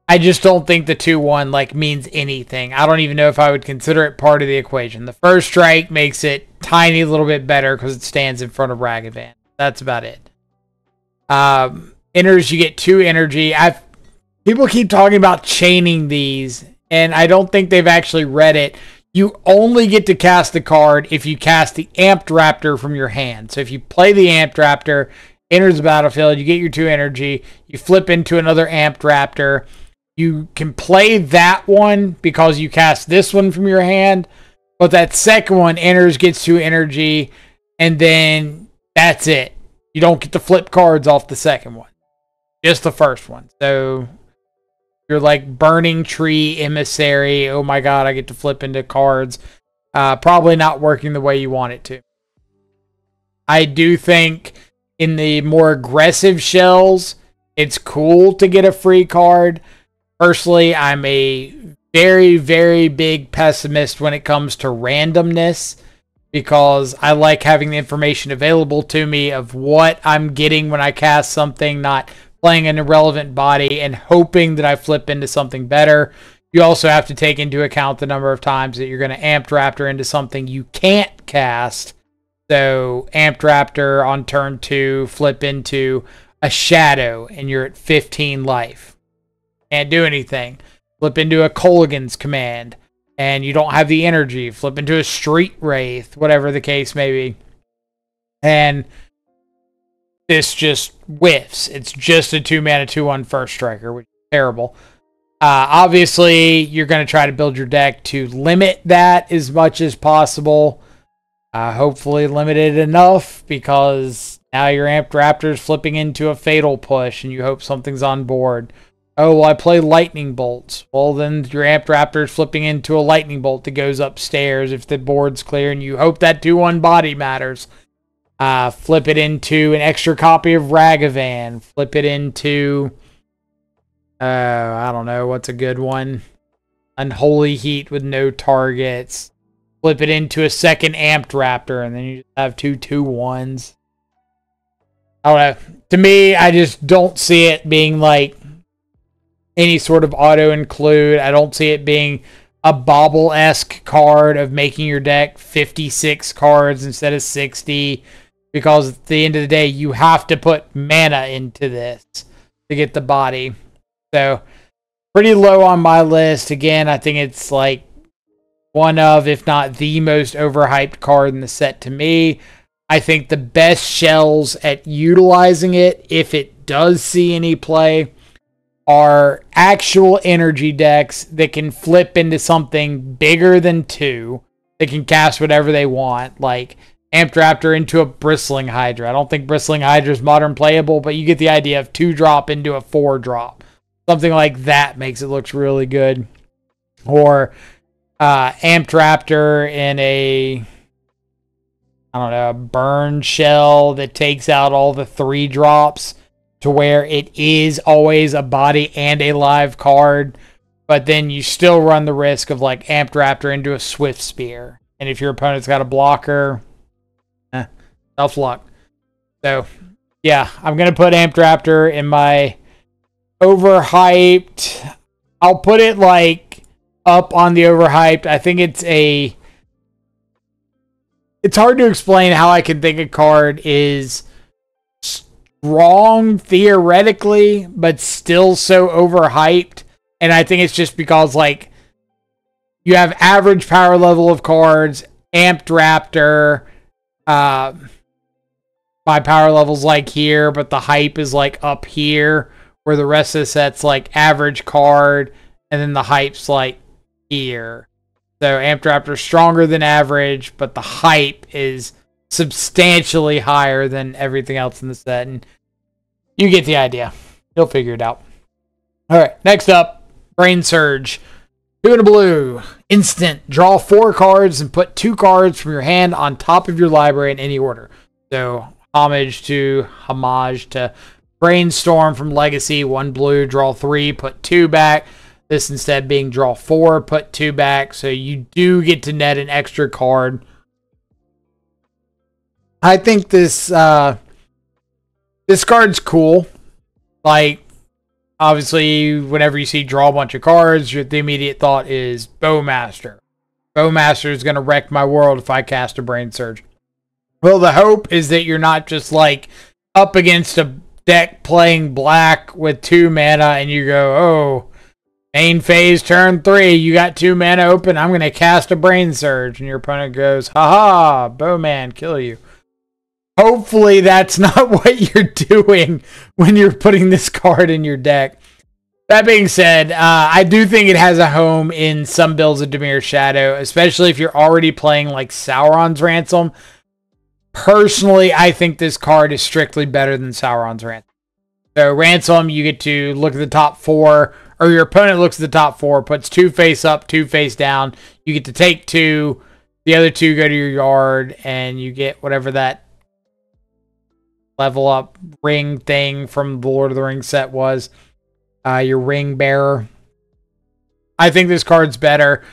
I just don't think the 2/1 like means anything. I don't even know if I would consider it part of the equation. The first strike makes it tiny little bit better because it stands in front of Ragavan. That's about it. Enters, you get 2 energy. People keep talking about chaining these, and I don't think they've actually read it. You only get to cast the card if you cast the Amped Raptor from your hand. So if you play the Amped Raptor, enters the battlefield, you get your 2 energy, you flip into another Amped Raptor. You can play that one because you cast this one from your hand, but that second one enters, gets 2 energy, and then that's it. You don't get to flip cards off the second one, just the first one. So you're like Burning Tree Emissary. Oh my god, I get to flip into cards. Probably not working the way you want it to. I do think in the more aggressive shells, it's cool to get a free card. Personally, I'm a very, very big pessimist when it comes to randomness because I like having the information available to me of what I'm getting when I cast something, not playing an irrelevant body and hoping that I flip into something better. You also have to take into account the number of times that you're going to Amped Raptor into something you can't cast. So Amped Raptor on turn 2, flip into a Shadow, and you're at 15 life. Can't do anything. Flip into a Kolaghan's Command, and you don't have the energy. Flip into a Street Wraith, whatever the case may be. And this just whiffs. It's just a 2-mana 2/1 first striker, which is terrible. Obviously, you're going to try to build your deck to limit that as much as possible. Hopefully limited enough, because now your Amped Raptor's flipping into a Fatal Push, and you hope something's on board. Oh, well, I play lightning bolts. Well, then your Amped Raptor is flipping into a lightning bolt that goes upstairs if the board's clear, and you hope that 2/1 body matters. Flip it into an extra copy of Ragavan. Flip it into, I don't know, what's a good one? Unholy Heat with no targets. Flip it into a second Amped Raptor, and then you just have 2/1s. I don't know. To me, I just don't see it being like any sort of auto include. I don't see it being a Bobble-esque card of making your deck 56 cards instead of 60. Because at the end of the day, you have to put mana into this to get the body. So, pretty low on my list. Again, I think it's like one of, if not the most overhyped card in the set to me. I think the best shells at utilizing it, if it does see any play, are actual energy decks that can flip into something bigger than 2. They can cast whatever they want, like Amped Raptor into a Bristling Hydra. I don't think Bristling Hydra is modern playable, but you get the idea of 2-drop into a 4-drop. Something like that makes it look really good. Or Amped Raptor in a, I don't know, a burn shell that takes out all the 3-drops to where it is always a body and a live card, but then you still run the risk of like Amped Raptor into a Swift Spear. And if your opponent's got a blocker, tough luck. So, yeah, I'm going to put Amped Raptor in my overhyped. I'll put it like up on the overhyped. I think it's hard to explain how I can think a card is strong theoretically, but still so overhyped. And I think it's just because, like, you have average power level of cards, Amped Raptor, my power level's like here, but the hype is like up here, where the rest of the set's like average card, and then the hype's like here. So Amped Raptor's stronger than average, but the hype is substantially higher than everything else in the set. And you get the idea. You'll figure it out. Alright, next up, Brain Surge. 2 in a blue. Instant. Draw 4 cards and put 2 cards from your hand on top of your library in any order. So, homage to Brainstorm from Legacy. 1 blue, draw 3, put 2 back. This instead being draw 4, put 2 back. So you do get to net an extra card. I think this card's cool. Like, obviously, whenever you see draw a bunch of cards, the immediate thought is Bowmaster. Bowmaster is going to wreck my world if I cast a Brain Surge. Well, the hope is that you're not just like up against a deck playing black with 2 mana and you go, oh, main phase turn 3, you got 2 mana open, I'm going to cast a Brain Surge. And your opponent goes, haha, Bowman, kill you. Hopefully that's not what you're doing when you're putting this card in your deck. That being said, I do think it has a home in some builds of Dimir Shadow, especially if you're already playing like Sauron's Ransom. Personally, I think this card is strictly better than Sauron's Ransom. So Ransom, you get to look at the top 4, or your opponent looks at the top 4, puts 2 face up, 2 face down. You get to take 2, the other 2 go to your yard, and you get whatever that level up ring thing from the Lord of the Rings set was. Your ring bearer. I think this card's better,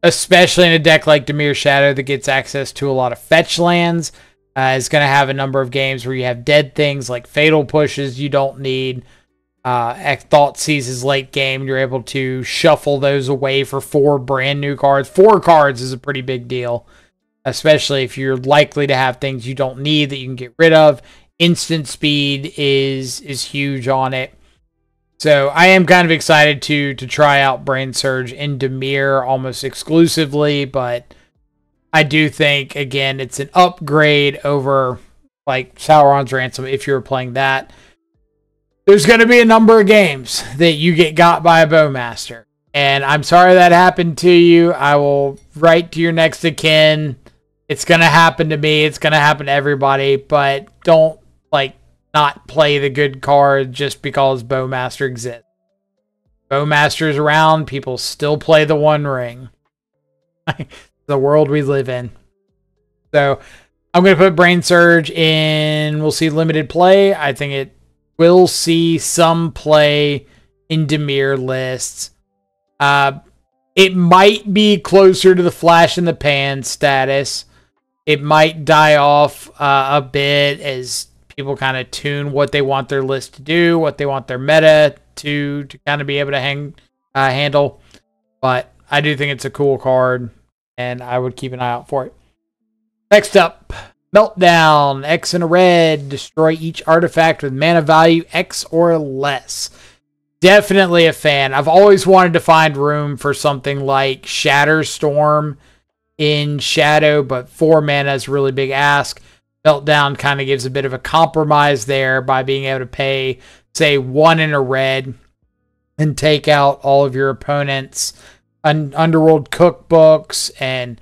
especially in a deck like Dimir Shadow that gets access to a lot of fetch lands. It's going to have a number of games where you have dead things like Fatal Pushes you don't need. Thought Seizes late game. You're able to shuffle those away for 4 brand new cards. 4 cards is a pretty big deal, especially if you're likely to have things you don't need that you can get rid of. Instant speed is huge on it. So I am kind of excited to try out Brain Surge in Dimir almost exclusively, but I do think, again, it's an upgrade over like Sauron's Ransom if you were playing that. There's going to be a number of games that you get got by a Bowmaster. And I'm sorry that happened to you. I will write to your next of kin. It's going to happen to me. It's going to happen to everybody. But don't, like, not play the good card just because Bowmaster exists. Bowmaster's around, people still play the One Ring. The world we live in. So I'm going to put Brain Surge in. We'll see limited play. I think it will see some play in Dimir lists. It might be closer to the Flash in the Pan status. It might die off a bit as people kind of tune what they want their list to do, what they want their meta to kind of be able to handle. But I do think it's a cool card, and I would keep an eye out for it. Next up, Meltdown. X and a red. Destroy each artifact with mana value X or less. Definitely a fan. I've always wanted to find room for something like Shatterstorm in Shadow, but 4 mana is a really big ask. Meltdown kind of gives a bit of a compromise there by being able to pay, say, 1 in a red and take out all of your opponents' Underworld cookbooks and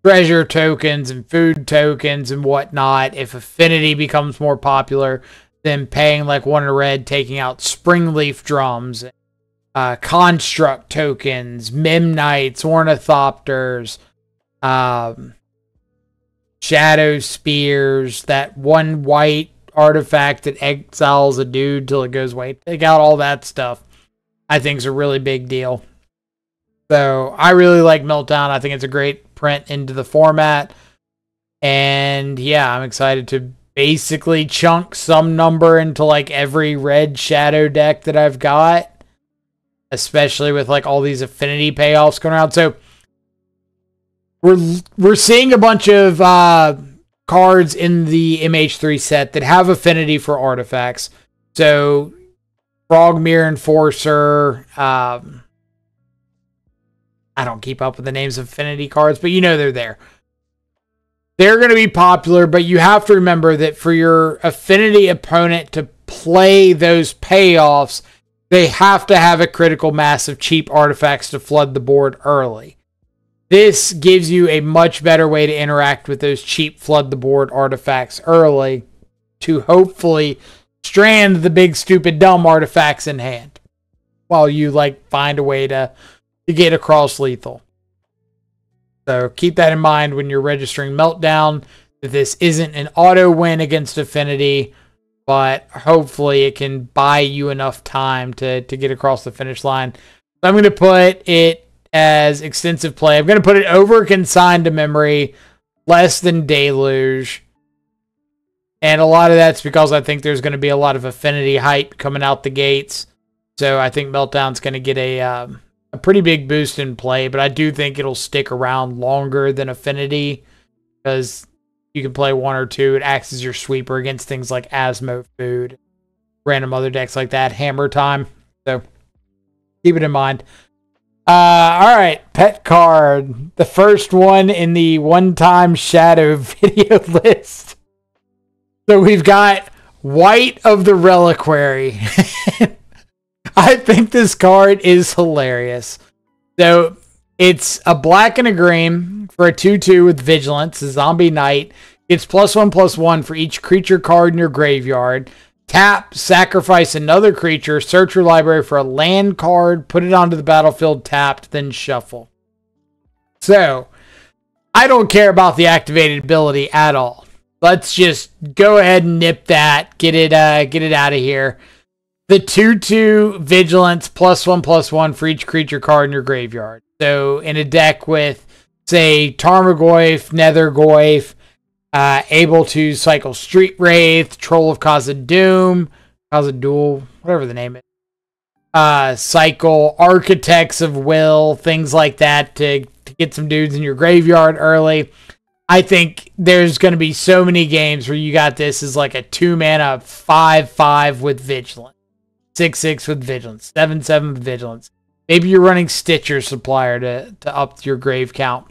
treasure tokens and food tokens and whatnot. If Affinity becomes more popular, then paying like 1 in a red, taking out Springleaf Drums, Construct tokens, Memnites, Ornithopters, Shadow Spears, that 1 white artifact that exiles a dude till it goes away. Take out all that stuff. I think is a really big deal. So I really like Meltdown. I think it's a great print into the format. And yeah, I'm excited to basically chunk some number into like every red Shadow deck that I've got. Especially with like all these affinity payoffs going around. So we're seeing a bunch of cards in the MH3 set that have affinity for artifacts. So Frogmere Enforcer. I don't keep up with the names of affinity cards, but you know they're there. They're going to be popular, but you have to remember that for your affinity opponent to play those payoffs, they have to have a critical mass of cheap artifacts to flood the board early. This gives you a much better way to interact with those cheap flood the board artifacts early to hopefully strand the big stupid dumb artifacts in hand while you like find a way to get across lethal. So keep that in mind when you're registering Meltdown, that this isn't an auto win against Affinity, but hopefully it can buy you enough time to get across the finish line. So I'm going to put it as extensive play. I'm going to put it over Consigned to Memory, less than Deluge. And a lot of that's because I think there's going to be a lot of Affinity hype coming out the gates. So I think Meltdown's going to get a pretty big boost in play, but I do think it'll stick around longer than Affinity because you can play 1 or 2. It acts as your sweeper against things like Asmo Food, random other decks like that, Hammer Time. So keep it in mind. All right, pet card. The first one in the one-time Shadow video list. So we've got White of the Reliquary. I think this card is hilarious. So it's a black and a green for a 2/2 with Vigilance, a zombie knight. It's +1/+1 for each creature card in your graveyard. Tap, sacrifice another creature, search your library for a land card, put it onto the battlefield tapped, then shuffle. So I don't care about the activated ability at all. Let's just go ahead and nip that, get it out of here. The 2/2 Vigilance +1/+1 for each creature card in your graveyard. So in a deck with, say, Tarmogoyf, Nethergoyf, able to cycle Street Wraith, Troll of Khazad-dûm, whatever the name is. Cycle Architects of Will, things like that to get some dudes in your graveyard early. I think there's going to be so many games where you got this as like a 2-mana 5/5 with Vigilance. 6/6 with Vigilance, 7/7 with Vigilance. Maybe you're running Stitcher Supplier to up your grave count.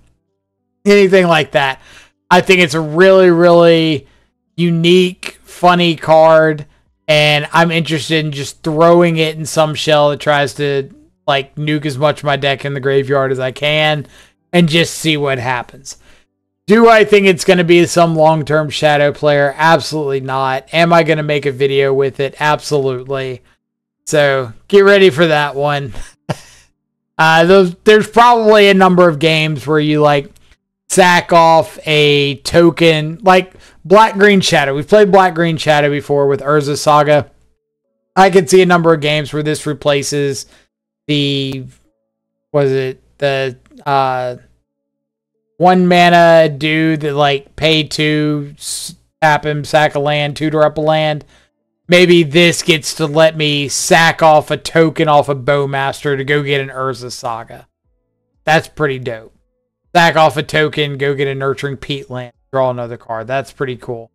Anything like that. I think it's a really, really unique, funny card, and I'm interested in just throwing it in some shell that tries to like nuke as much of my deck in the graveyard as I can and just see what happens. Do I think it's going to be some long-term Shadow player? Absolutely not. Am I going to make a video with it? Absolutely. So get ready for that one. There's probably a number of games where you like sack off a token, like Black Green Shadow. We've played Black Green Shadow before with Urza Saga. I could see a number of games where this replaces the one mana dude that like pay 2, tap him, sack a land, tutor up a land. Maybe this gets to let me sack off a token off a Bowmaster to go get an Urza Saga. That's pretty dope. Sack off a token, go get a Nurturing Peatland, draw another card. That's pretty cool.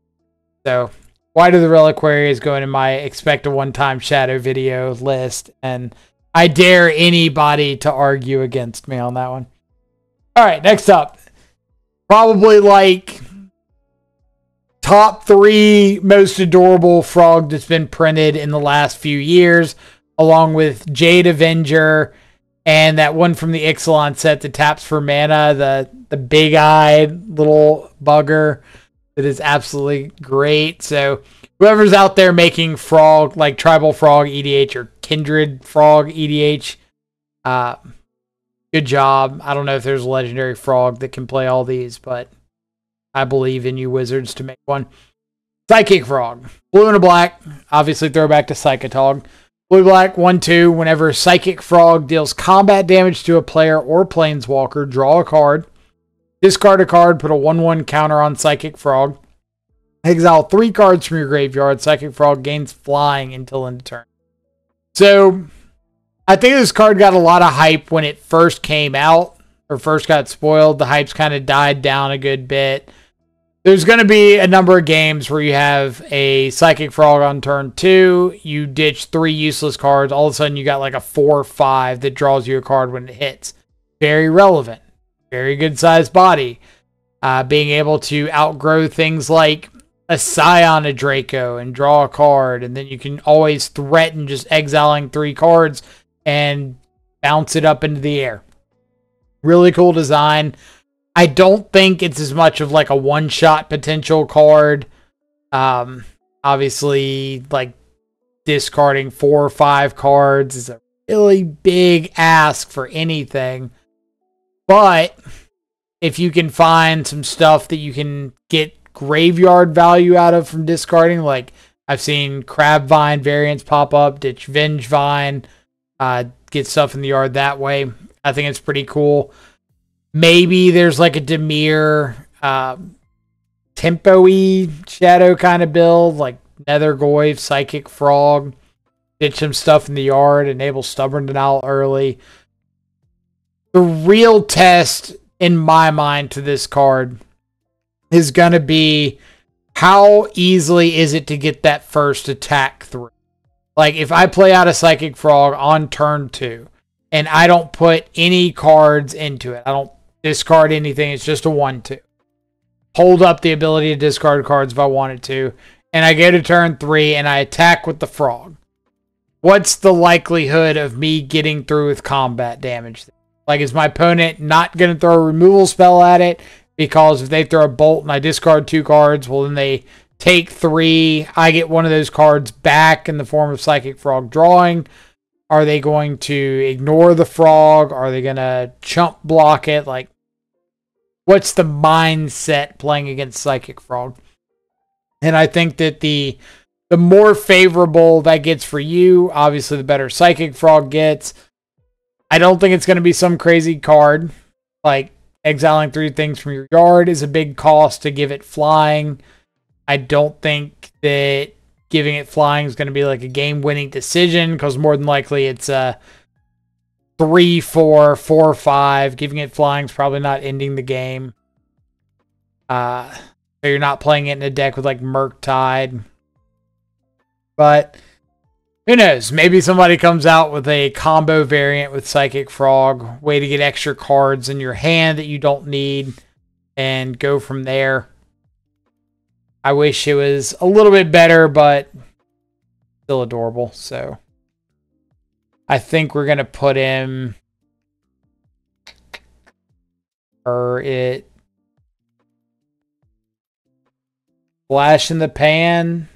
So, why do the Reliquary is going in my expect a one-time Shadow video list, and I dare anybody to argue against me on that one. Alright, next up. Probably like top 3 most adorable frog that's been printed in the last few years, along with Jade Avenger and that one from the Ixalan set that taps for mana, the big-eyed little bugger that is absolutely great. So whoever's out there making frog, like Tribal Frog EDH or Kindred Frog EDH, good job. I don't know if there's a legendary frog that can play all these, but I believe in you wizards to make one. Psychic Frog. Blue and a black. Obviously throwback to Psychotog. Blue black, 1/2. Whenever Psychic Frog deals combat damage to a player or planeswalker, draw a card. Discard a card, put a 1/1 counter on Psychic Frog. Exile 3 cards from your graveyard. Psychic Frog gains flying until end of turn. So, I think this card got a lot of hype when it first came out, or first got spoiled. The hype's kind of died down a good bit. There's going to be a number of games where you have a Psychic Frog on turn 2, you ditch 3 useless cards, all of a sudden you got like a 4/5 that draws you a card when it hits. Very relevant. Very good sized body. Being able to outgrow things like a Scion of Draco and draw a card, and then you can always threaten just exiling 3 cards and bounce it up into the air. Really cool design. I don't think it's as much of like a one-shot potential card. Obviously, like discarding 4 or 5 cards is a really big ask for anything. But if you can find some stuff that you can get graveyard value out of from discarding, like I've seen Crabvine variants pop up, ditch Vengevine, get stuff in the yard that way. I think it's pretty cool. Maybe there's like a Dimir tempo-y shadow kind of build, like Nethergoyf, Psychic Frog, ditch some stuff in the yard, enable Stubborn Denial early. The real test in my mind to this card is going to be how easily is it to get that first attack through. Like if I play out a Psychic Frog on turn 2 and I don't put any cards into it, I don't discard anything, it's just a 1/2. Hold up the ability to discard cards if I wanted to, and I go to turn 3 and I attack with the frog. What's the likelihood of me getting through with combat damage? Like, is my opponent not going to throw a removal spell at it? Because if they throw a bolt and I discard 2 cards, well, then they take 3. I get one of those cards back in the form of Psychic Frog drawing. Are they going to ignore the frog? Are they going to chump block it? Like, what's the mindset playing against Psychic Frog? And I think that the more favorable that gets for you, obviously the better Psychic Frog gets. I don't think it's going to be some crazy card. Like, exiling 3 things from your yard is a big cost to give it flying. I don't think that giving it flying is going to be like a game-winning decision, because more than likely it's a 3/4, 4/5. Giving it flying is probably not ending the game. So you're not playing it in a deck with like Murktide. But who knows? Maybe somebody comes out with a combo variant with Psychic Frog, way to get extra cards in your hand that you don't need, and go from there. I wish it was a little bit better, but still adorable. So I think we're going to put him, or it, Flash in the Pan.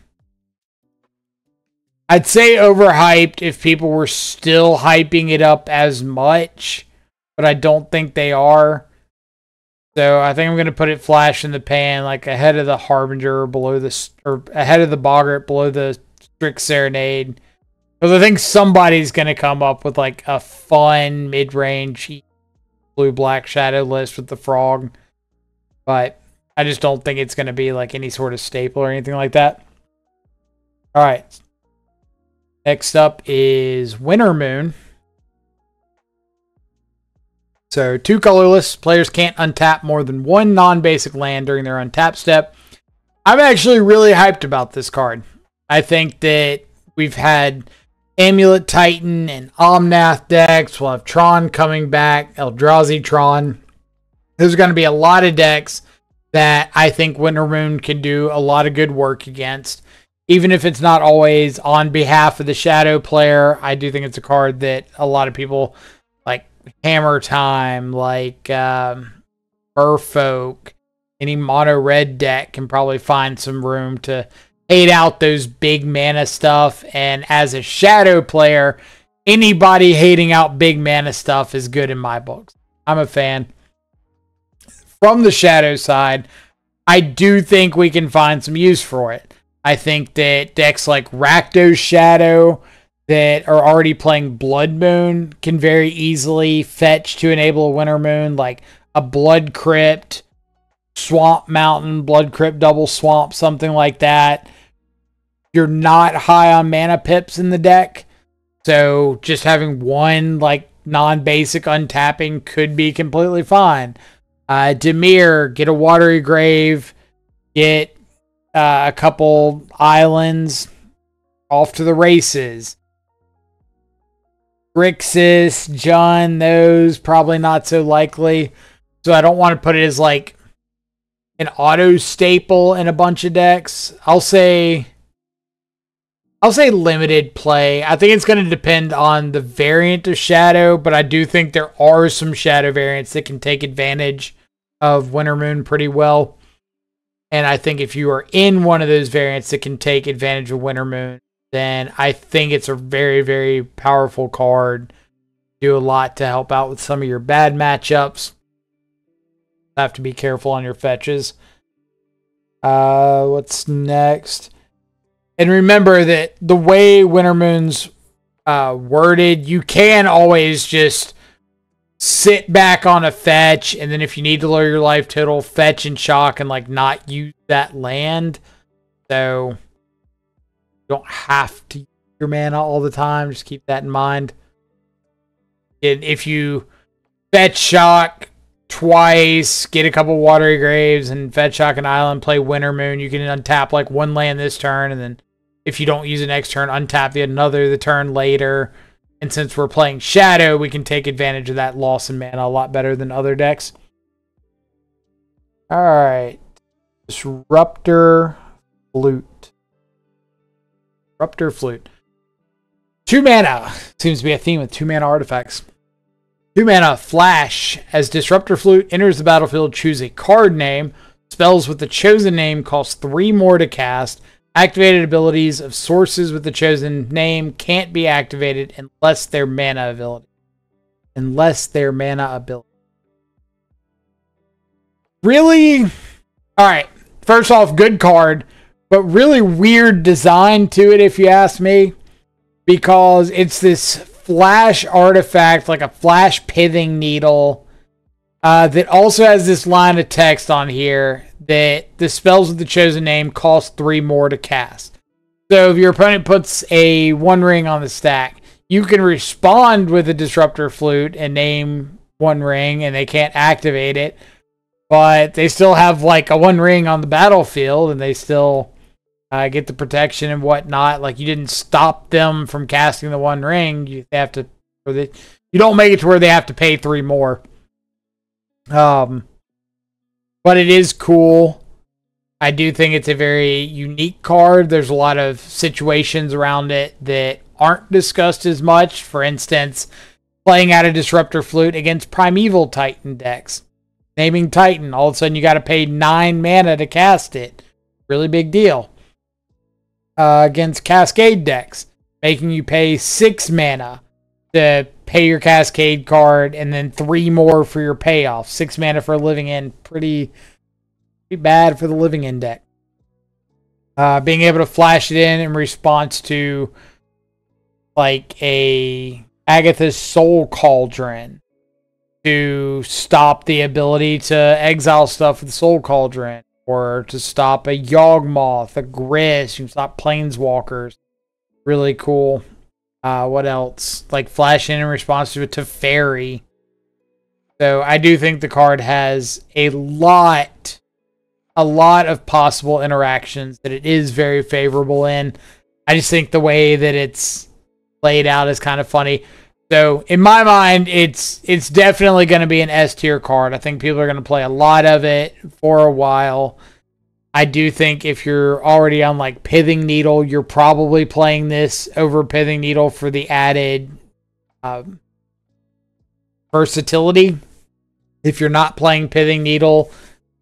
I'd say overhyped if people were still hyping it up as much, but I don't think they are. So I think I'm going to put it flash in the pan, like ahead of the Harbinger, below the, or ahead of the Boggart, below the Strict Serenade. Because I think somebody's going to come up with like a fun mid-range blue-black shadow list with the Frog. But I just don't think it's going to be like any sort of staple or anything like that. All right. Next up is Winter Moon. So 2 colorless. Players can't untap more than 1 non-basic land during their untap step. I'm actually really hyped about this card. I think that we've had Amulet Titan and Omnath decks. We'll have Tron coming back, Eldrazi Tron. There's going to be a lot of decks that I think Winter Moon can do a lot of good work against. Even if it's not always on behalf of the Shadow player, I do think it's a card that a lot of people like Hammer Time, like Merfolk, any mono red deck can probably find some room to hate out those big mana stuff. And as a Shadow player, anybody hating out big mana stuff is good in my books. I'm a fan. From the Shadow side, I do think we can find some use for it. I think that decks like Rakdos Shadow that are already playing Blood Moon can very easily fetch to enable a Winter Moon, like a Blood Crypt, Swamp Mountain, Blood Crypt, Double Swamp, something like that. You're not high on mana pips in the deck, so just having 1 like non-basic untapping could be completely fine. Dimir, get a Watery Grave, get a couple islands, off to the races. Grixis, Jund, those probably not so likely. So I don't want to put it as like an auto staple in a bunch of decks. I'll say limited play. I think it's going to depend on the variant of Shadow, but I do think there are some Shadow variants that can take advantage of Winter Moon pretty well. And I think if you are in one of those variants that can take advantage of Winter Moon, then I think it's a very, very powerful card. Do a lot to help out with some of your bad matchups. Have to be careful on your fetches. What's next? And remember that the way Winter Moon's worded, you can always just sit back on a fetch, and then if you need to lower your life total, fetch and shock and like not use that land. So you don't have to use your mana all the time. Just keep that in mind. And if you fetch shock twice, get a couple Watery Graves, and fetch shock an island, play Winter Moon, you can untap like 1 land this turn, and then if you don't use it next turn, untap the turn later. And since we're playing Shadow, we can take advantage of that loss in mana a lot better than other decks. Alright. Disruptor Flute. Disruptor Flute. 2 mana. Seems to be a theme with 2 mana artifacts. 2 mana, Flash. As Disruptor Flute enters the battlefield, choose a card name. Spells with the chosen name cost 3 more to cast. Activated abilities of sources with the chosen name can't be activated unless their mana ability. Really? Alright. First off, good card. But really weird design to it, if you ask me. Because it's this flash artifact, like a flash pithing needle. That also has this line of text on here that the spells with the chosen name cost 3 more to cast. So if your opponent puts a 1 ring on the stack, you can respond with a Disruptor Flute and name 1 ring, and they can't activate it. But they still have like a 1 ring on the battlefield, and they still get the protection and whatnot. Like, you didn't stop them from casting the 1 ring. You have to, you don't make it to where they have to pay 3 more. But it is cool. I do think it's a very unique card. There's a lot of situations around it that aren't discussed as much. For instance, playing out a Disruptor Flute against Primeval Titan decks. Naming Titan, all of a sudden you got to pay 9 mana to cast it. Really big deal. Against Cascade decks. making you pay 6 mana to pay your Cascade card, and then 3 more for your payoff. 6 mana for a Living End. Pretty bad for the Living End deck. Being able to flash it in response to like a Agatha's Soul Cauldron to stop the ability to exile stuff with Soul Cauldron, or to stop a Yawgmoth, a Gris. You can stop Planeswalkers. Really cool. What else? Like flash in response to a Teferi. So I do think the card has a lot of possible interactions that it is very favorable in. I just think the way that it's laid out is kind of funny. So in my mind, it's definitely going to be an S tier card. I think people are going to play a lot of it for a while. I do think if you're already on like Pithing Needle, you're probably playing this over Pithing Needle for the added versatility. If you're not playing Pithing Needle,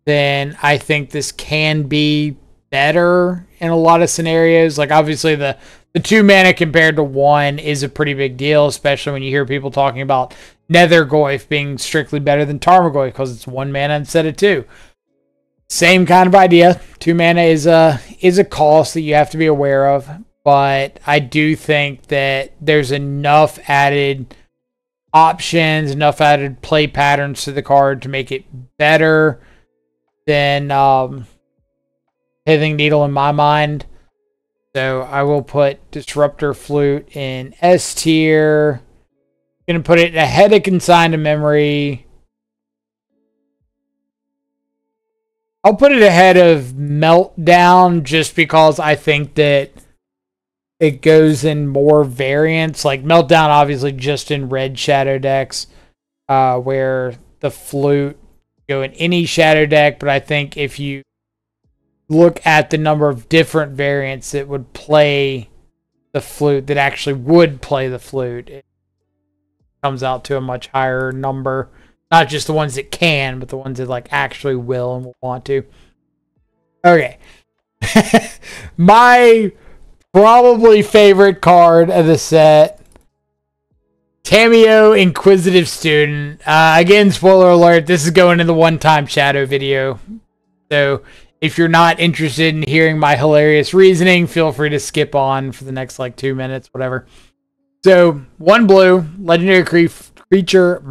then I think this can be better in a lot of scenarios. Like obviously the 2 mana compared to 1 is a pretty big deal, especially when you hear people talking about Nethergoyf being strictly better than Tarmogoyf because it's 1 mana instead of 2. Same kind of idea. 2 mana is a cost that you have to be aware of, but I do think that there's enough added options, enough added play patterns to the card to make it better than Pithing Needle in my mind. So I will put Disruptor Flute in S tier. Gonna put it ahead of Consign to Memory. I'll put it ahead of Meltdown just because I think that it goes in more variants. Like Meltdown obviously just in red shadow decks, where the Flute go in any shadow deck, but I think if you look at the number of different variants that would play the Flute, that actually would play the Flute, it comes out to a much higher number. Not just the ones that can, but the ones that like actually will and will want to. Okay. My probably favorite card of the set, Tamiyo, Inquisitive Student. Again, spoiler alert, this is going in the one-time shadow video. So if you're not interested in hearing my hilarious reasoning, feel free to skip on for the next like 2 minutes, whatever. So 1 blue, legendary creature,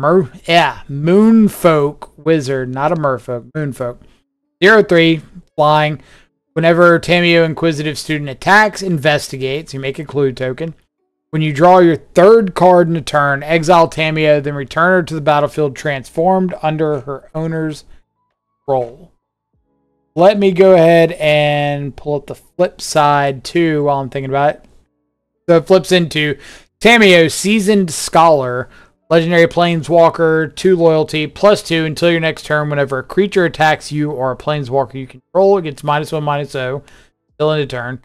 Moonfolk wizard, not a merfolk, Moonfolk. 0/3, flying. Whenever Tamiyo Inquisitive Student attacks, investigates, you make a clue token. When you draw your 3rd card in a turn, exile Tamiyo, then return her to the battlefield transformed under her owner's control. Let me go ahead and pull up the flip side too while I'm thinking about it. So it flips into Tamiyo, Seasoned Scholar, legendary planeswalker, 2 loyalty, +2 until your next turn. Whenever a creature attacks you or a planeswalker you control, it gets -1/-0 till end of turn.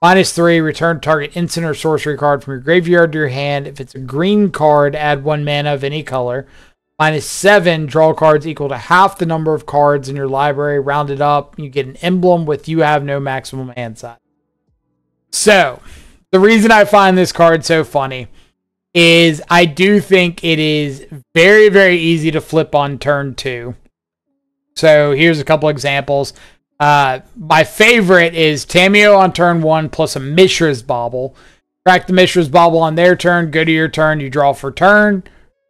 -3, return target instant or sorcery card from your graveyard to your hand. If it's a green card, add 1 mana of any color. -7, draw cards equal to half the number of cards in your library. Rounded up, you get an emblem with you have no maximum hand size. So, the reason I find this card so funny is I do think it is very, very easy to flip on turn 2. So here's a couple examples. My favorite is Tamiyo on turn 1 plus a Mishra's Bauble. Crack the Mishra's Bauble on their turn, go to your turn, you draw for turn,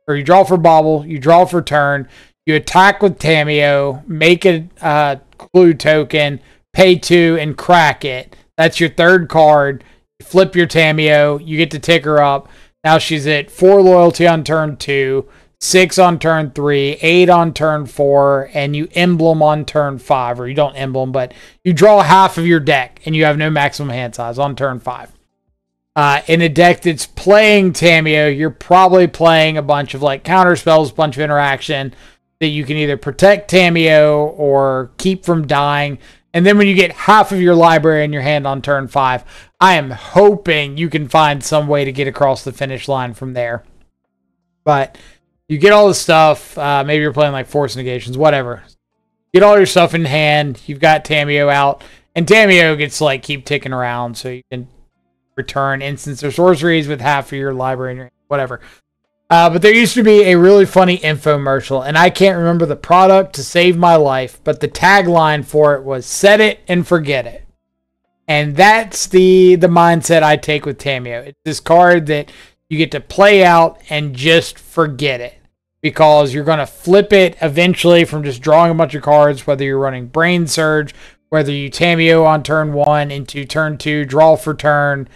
or you draw for Bauble, you draw for turn, you attack with Tamiyo, make a clue token, pay 2, and crack it. That's your 3rd card. You flip your Tamiyo, you get to tick her up. Now she's at 4 loyalty on turn 2, 6 on turn 3, 8 on turn 4, and you emblem on turn 5. Or you don't emblem, but you draw half of your deck, and you have no maximum hand size on turn 5. In a deck that's playing Tamiyo, you're probably playing a bunch of like counter spells, a bunch of interaction that you can either protect Tamiyo or keep from dying. And then when you get half of your library in your hand on turn 5, I am hoping you can find some way to get across the finish line from there. But you get all the stuff. Maybe you're playing like Force Negations, whatever. Get all your stuff in hand. You've got Tamiyo out. And Tamiyo gets to like keep ticking around. So you can return instants or sorceries with half of your library in your hand, whatever. But there used to be a really funny infomercial, and I can't remember the product to save my life, but the tagline for it was "Set it and forget it." And that's the mindset I take with Tamiyo. It's this card that you get to play out and just forget it, because you're going to flip it eventually from just drawing a bunch of cards, whether you're running Brain Surge, whether you Tamiyo on turn 1 into turn 2, draw for turn,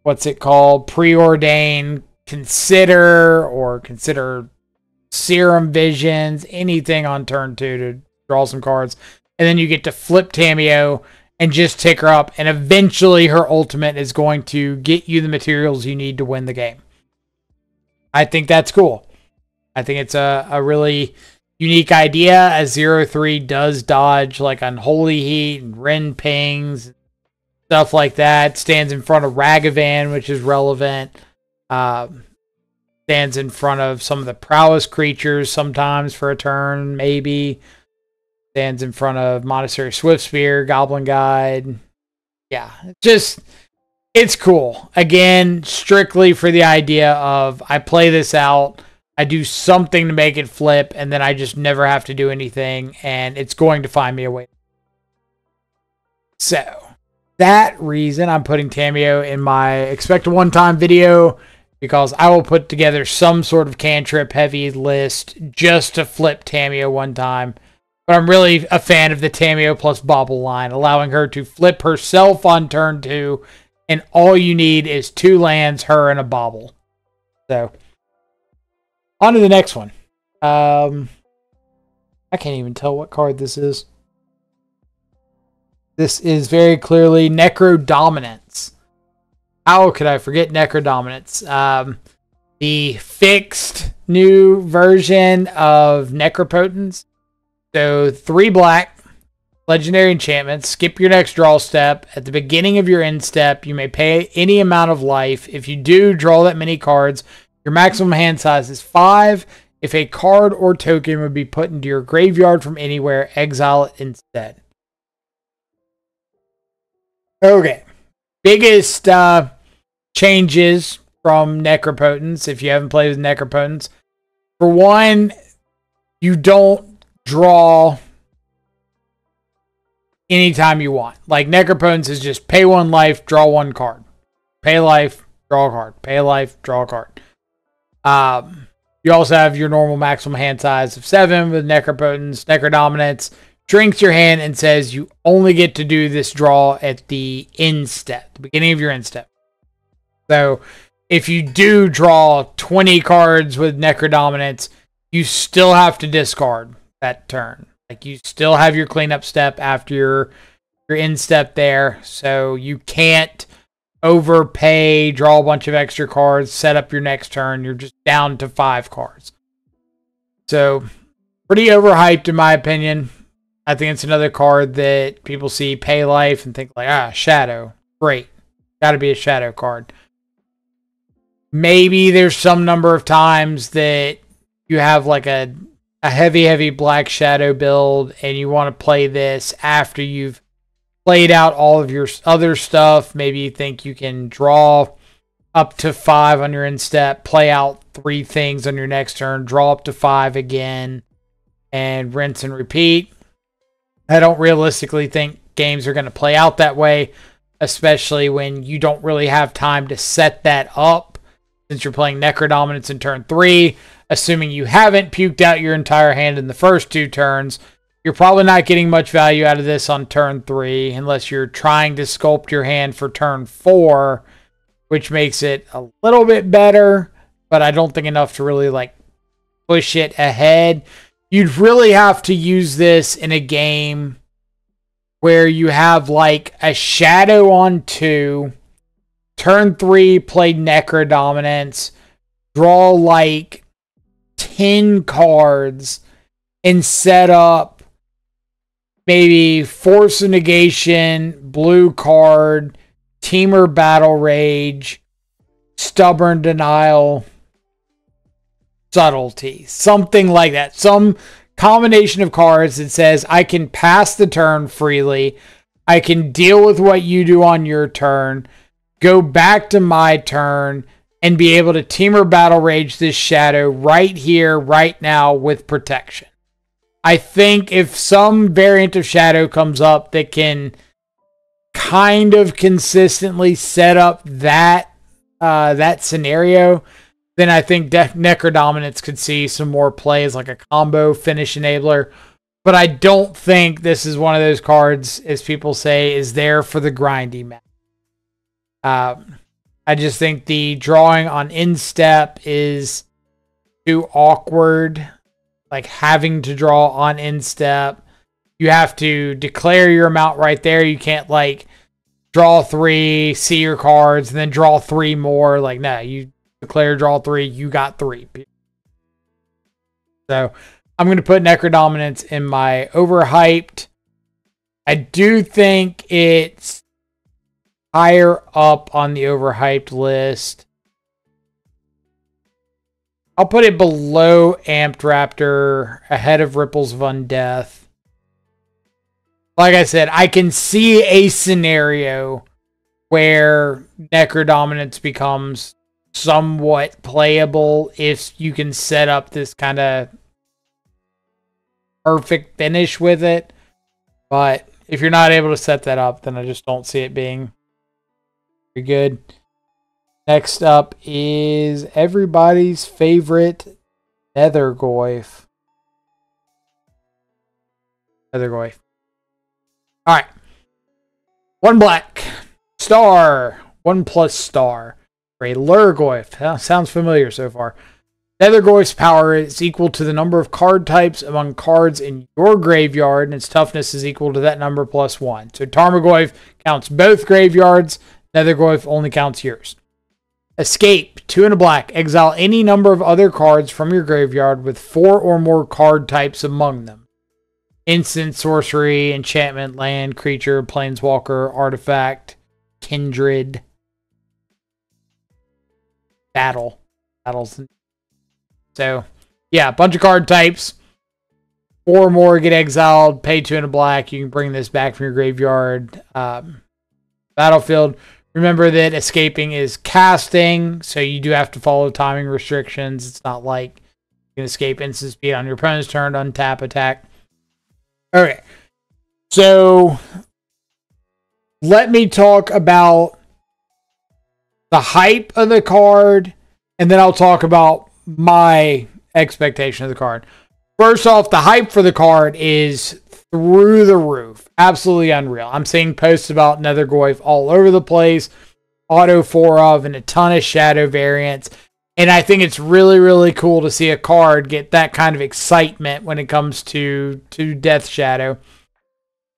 what's it called? Preordain, consider Serum Visions, anything on turn 2 to draw some cards. And then you get to flip Tamiyo and just tick her up. And eventually her ultimate is going to get you the materials you need to win the game. I think that's cool. I think it's a really unique idea, as 0-3 does dodge like Unholy Heat and Ren Pings, stuff like that. Stands in front of Ragavan, which is relevant. Stands in front of some of the prowess creatures sometimes for a turn, maybe. Stands in front of Monastery Swiftspear, Goblin Guide. Yeah, it's cool. Again, strictly for the idea of I play this out, I do something to make it flip, and then I just never have to do anything, and it's going to find me a way. So, that reason I'm putting Tamiyo in my expect a one-time video, because I will put together some sort of cantrip heavy list just to flip Tamiyo one time. But I'm really a fan of the Tamiyo plus Bauble line, allowing her to flip herself on turn 2, and all you need is 2 lands, her, and a Bauble. So, on to the next one. I can't even tell what card this is. This is very clearly Necro Dominance. How could I forget Necro Dominance? The fixed new version of Necropotence. So 3 black, legendary enchantments, skip your next draw step. At the beginning of your end step, you may pay any amount of life. If you do draw that many cards, your maximum hand size is 5. If a card or token would be put into your graveyard from anywhere, exile it instead. Okay. Biggest changes from Necropotence, if you haven't played with Necropotence. For one, you don't draw anytime you want. Like, Necropotence is just pay 1 life, draw 1 card. Pay life, draw a card. Pay life, draw a card. You also have your normal maximum hand size of 7 with Necropotence. Necrodominance drinks your hand and says you only get to do this draw at the end step, the beginning of your end step. So if you do draw 20 cards with Necrodominance, you still have to discard that turn. Like, you still have your cleanup step after your end step there. So you can't overpay, draw a bunch of extra cards, set up your next turn. You're just down to 5 cards. So pretty overhyped in my opinion. I think it's another card that people see pay life and think like, Shadow. Great. Got to be a Shadow card. Maybe there's some number of times that you have like a heavy black Shadow build and you want to play this after you've played out all of your other stuff. Maybe you think you can draw up to 5 on your end step, play out 3 things on your next turn, draw up to 5 again, and rinse and repeat. I don't realistically think games are going to play out that way, especially when you don't really have time to set that up. Since you're playing Necrodominance in turn 3, assuming you haven't puked out your entire hand in the first 2 turns, you're probably not getting much value out of this on turn 3, unless you're trying to sculpt your hand for turn 4, which makes it a little bit better, but I don't think enough to really like push it ahead. You'd really have to use this in a game where you have like a Shadow on 2, turn 3, play Necrodominance, draw like 10 cards, and set up maybe Force of Negation, blue card, Teamer Battle Rage, Stubborn Denial, Subtlety. Something like that. Some combination of cards that says I can pass the turn freely. I can deal with what you do on your turn, go back to my turn, and be able to Temur Battle Rage this Shadow right here, right now with protection. I think if some variant of Shadow comes up that can kind of consistently set up that that scenario, then I think Necrodominance could see some more plays like a combo finish enabler. But I don't think this is one of those cards, as people say, is there for the grindy match. I just think the drawing on instep is too awkward. Like having to draw on instep. You have to declare your amount right there. You can't like draw 3, see your cards, and then draw 3 more. Like, no, you declare draw 3, you got 3. So I'm going to put Necrodominance in my overhyped. I do think it's higher up on the overhyped list. I'll put it below Amped Raptor, ahead of Ripples of Undeath. Like I said, I can see a scenario where Necrodominance becomes somewhat playable if you can set up this kind of perfect finish with it. But if you're not able to set that up, then I just don't see it being very good. Next up is everybody's favorite Nethergoyf. Nethergoyf. Alright. 1 black. Star. 1+ star. For a Lurgoyf. Sounds familiar so far. Nethergoyf's power is equal to the number of card types among cards in your graveyard, and its toughness is equal to that number plus 1. So Tarmogoyf counts both graveyards. Nethergoyf only counts yours. Escape. 2 and a black. Exile any number of other cards from your graveyard with 4 or more card types among them. Instant, sorcery, enchantment, land, creature, planeswalker, artifact, kindred, battles. So, yeah, a bunch of card types. 4 or more get exiled. Pay 2 and a black. You can bring this back from your graveyard. Battlefield. Remember that escaping is casting, so you do have to follow timing restrictions. It's not like you can escape instant speed on your opponent's turn, untap, attack. Okay, so let me talk about the hype of the card, and then I'll talk about my expectation of the card. First off, the hype for the card is through the roof. Absolutely unreal. I'm seeing posts about Nethergoyf all over the place. Auto 4 of and a ton of shadow variants. And I think it's really, really cool to see a card get that kind of excitement when it comes to Death Shadow.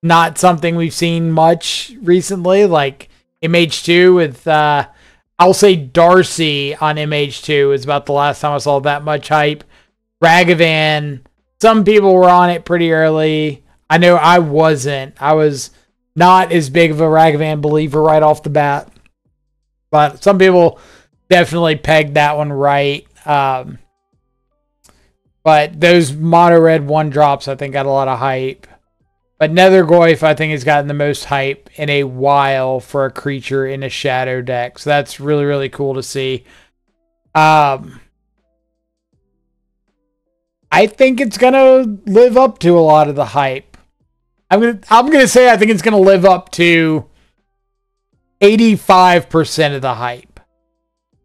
Not something we've seen much recently, like MH2 with, I'll say Darcy on MH2 is about the last time I saw that much hype. Ragavan, some people were on it pretty early. I know I wasn't. I was not as big of a Ragavan believer right off the bat. But some people definitely pegged that one right. But those mono red 1-drops, I think, got a lot of hype. But Nethergoyf, I think, has gotten the most hype in a while for a creature in a shadow deck. So that's really, really cool to see. I think it's gonna live up to a lot of the hype. I'm gonna say I think it's gonna live up to 85% of the hype.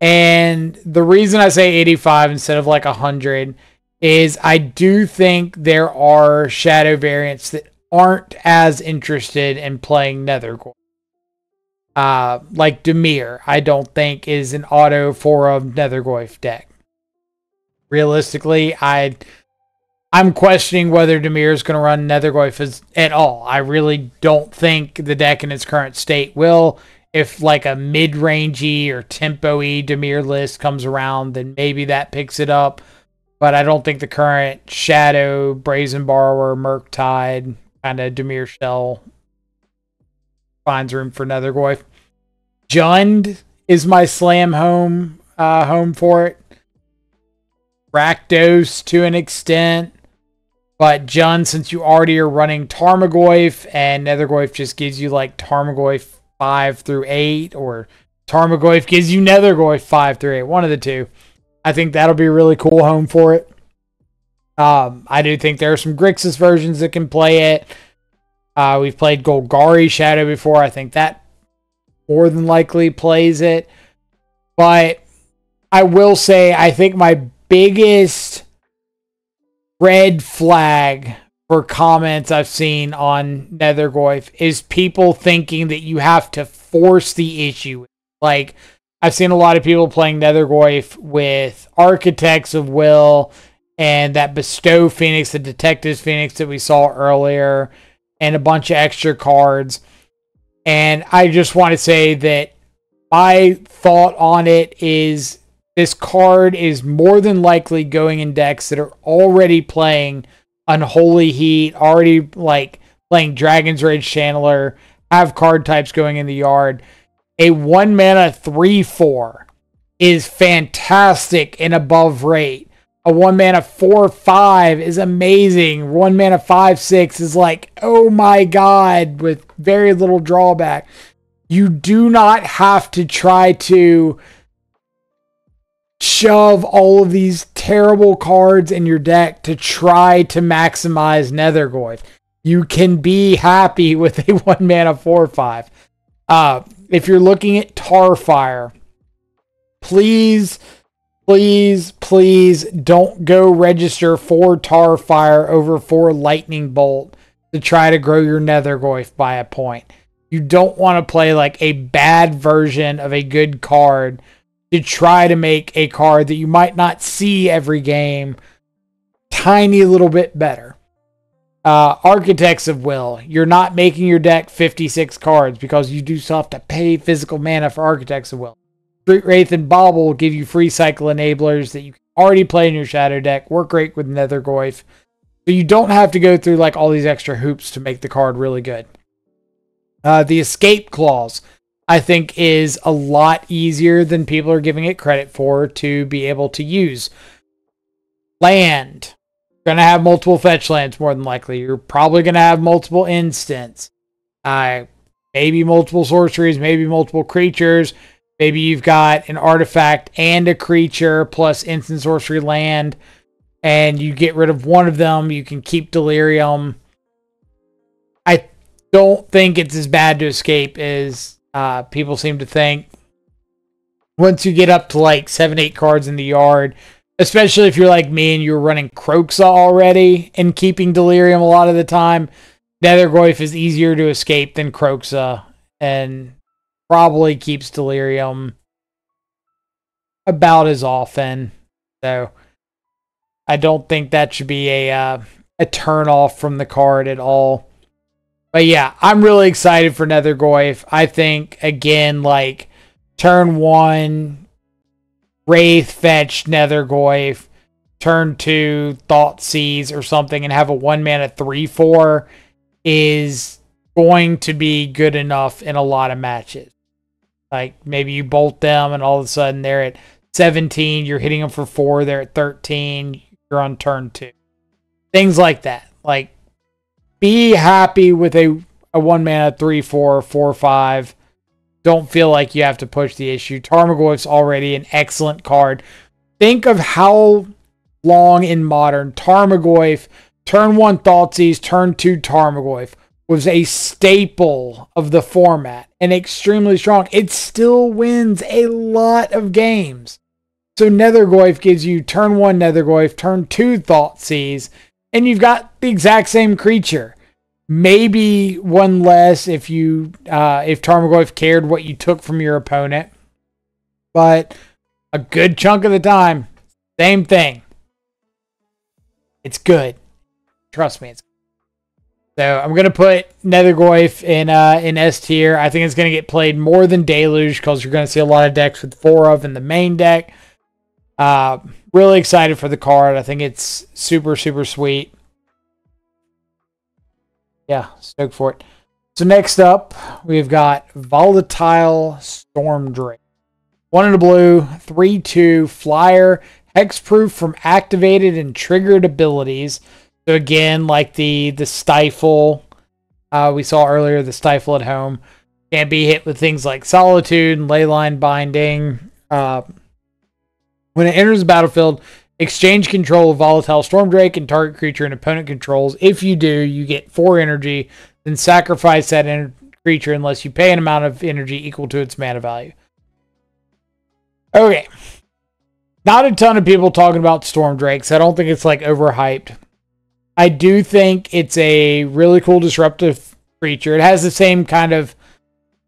And the reason I say 85 instead of like 100 is I do think there are shadow variants that aren't as interested in playing Nethergoyf. Like Dimir, I don't think is an auto for a Nethergoyf deck. Realistically, I'm questioning whether Dimir is going to run Nethergoyf at all. I really don't think the deck in its current state will. If like a mid-rangey or tempo-y Dimir list comes around, then maybe that picks it up. But I don't think the current Shadow, Brazen Borrower, Murktide kind of Dimir shell finds room for Nethergoyf. Jund is my slam home for it. Rakdos to an extent. But Jun, since you already are running Tarmogoyf, and Nethergoyf just gives you like Tarmogoyf 5 through 8, or Tarmogoyf gives you Nethergoyf 5 through 8, one of the two. I think that'll be a really cool home for it. I do think there are some Grixis versions that can play it. We've played Golgari Shadow before. I think that more than likely plays it. But I will say, I think my biggest red flag for comments I've seen on Nethergoyf is people thinking that you have to force the issue. Like, I've seen a lot of people playing Nethergoyf with Architects of Will and that Bestow Phoenix, the Detectives Phoenix that we saw earlier, and a bunch of extra cards. And I just want to say that my thought on it is this card is more than likely going in decks that are already playing Unholy Heat, already like playing Dragon's Rage Channeler, have card types going in the yard. A 1 mana 3/4 is fantastic and above rate. A 1 mana 4/5 is amazing. 1 mana 5/6 is like, oh my god, with very little drawback. You do not have to try to shove all of these terrible cards in your deck to try to maximize Nethergoyf. You can be happy with a 1 mana 4/5. If you're looking at Tarfire, please don't go register 4 Tarfire over 4 Lightning Bolt to try to grow your Nethergoyf by a point. You don't want to play like a bad version of a good card to try to make a card that you might not see every game tiny little bit better. Architects of Will. You're not making your deck 56 cards because you do still have to pay physical mana for Architects of Will. Street Wraith and Bauble will give you free cycle enablers that you can already play in your shadow deck. Work great with Nethergoyf. So you don't have to go through like all these extra hoops to make the card really good. The Escape Clause, I think, is a lot easier than people are giving it credit for to be able to use. Land. You're going to have multiple fetch lands more than likely. You're probably going to have multiple instants. Maybe multiple sorceries, maybe multiple creatures. Maybe you've got an artifact and a creature plus instant sorcery land, and you get rid of one of them. You can keep Delirium. I don't think it's as bad to escape as people seem to think. Once you get up to like 7-8 cards in the yard, especially if you're like me and you're running Kroxa already and keeping Delirium a lot of the time, Nethergoyf is easier to escape than Kroxa and probably keeps Delirium about as often. So I don't think that should be a turn off from the card at all. But yeah, I'm really excited for Nethergoyf. I think, again, like turn 1, Wraith fetch Nethergoyf, turn 2, Thoughtseize or something, and have a 1 mana 3/4 is going to be good enough in a lot of matches. Like maybe you bolt them and all of a sudden they're at 17, you're hitting them for 4, they're at 13, you're on turn 2. Things like that. Like, be happy with a 1 mana 3/4, 4/5. Don't feel like you have to push the issue. Tarmogoyf's already an excellent card. Think of how long in Modern Tarmogoyf, turn 1 Thoughtseize, turn 2 Tarmogoyf was a staple of the format and extremely strong. It still wins a lot of games. So Nethergoyf gives you turn 1 Nethergoyf, turn 2 Thoughtseize, and you've got the exact same creature. Maybe one less if Tarmogoyf cared what you took from your opponent. But a good chunk of the time, same thing. It's good. Trust me, it's good. So I'm going to put Nethergoyf in S tier. I think it's going to get played more than Deluge because you're going to see a lot of decks with 4 of in the main deck. Really excited for the card. I think it's super, super sweet. Yeah, stoked for it. So next up, we've got Volatile Stormdrake. 1 in a blue, 3/2, flyer, hexproof from activated and triggered abilities. So again, like the stifle we saw earlier, the stifle at home can be hit with things like solitude and leyline binding. When it enters the battlefield, exchange control of volatile Stormdrake and target creature and opponent controls. If you do, you get 4 energy, then sacrifice that creature unless you pay an amount of energy equal to its mana value. Okay. Not a ton of people talking about Stormdrakes. I don't think it's like overhyped. I do think it's a really cool disruptive creature. It has the same kind of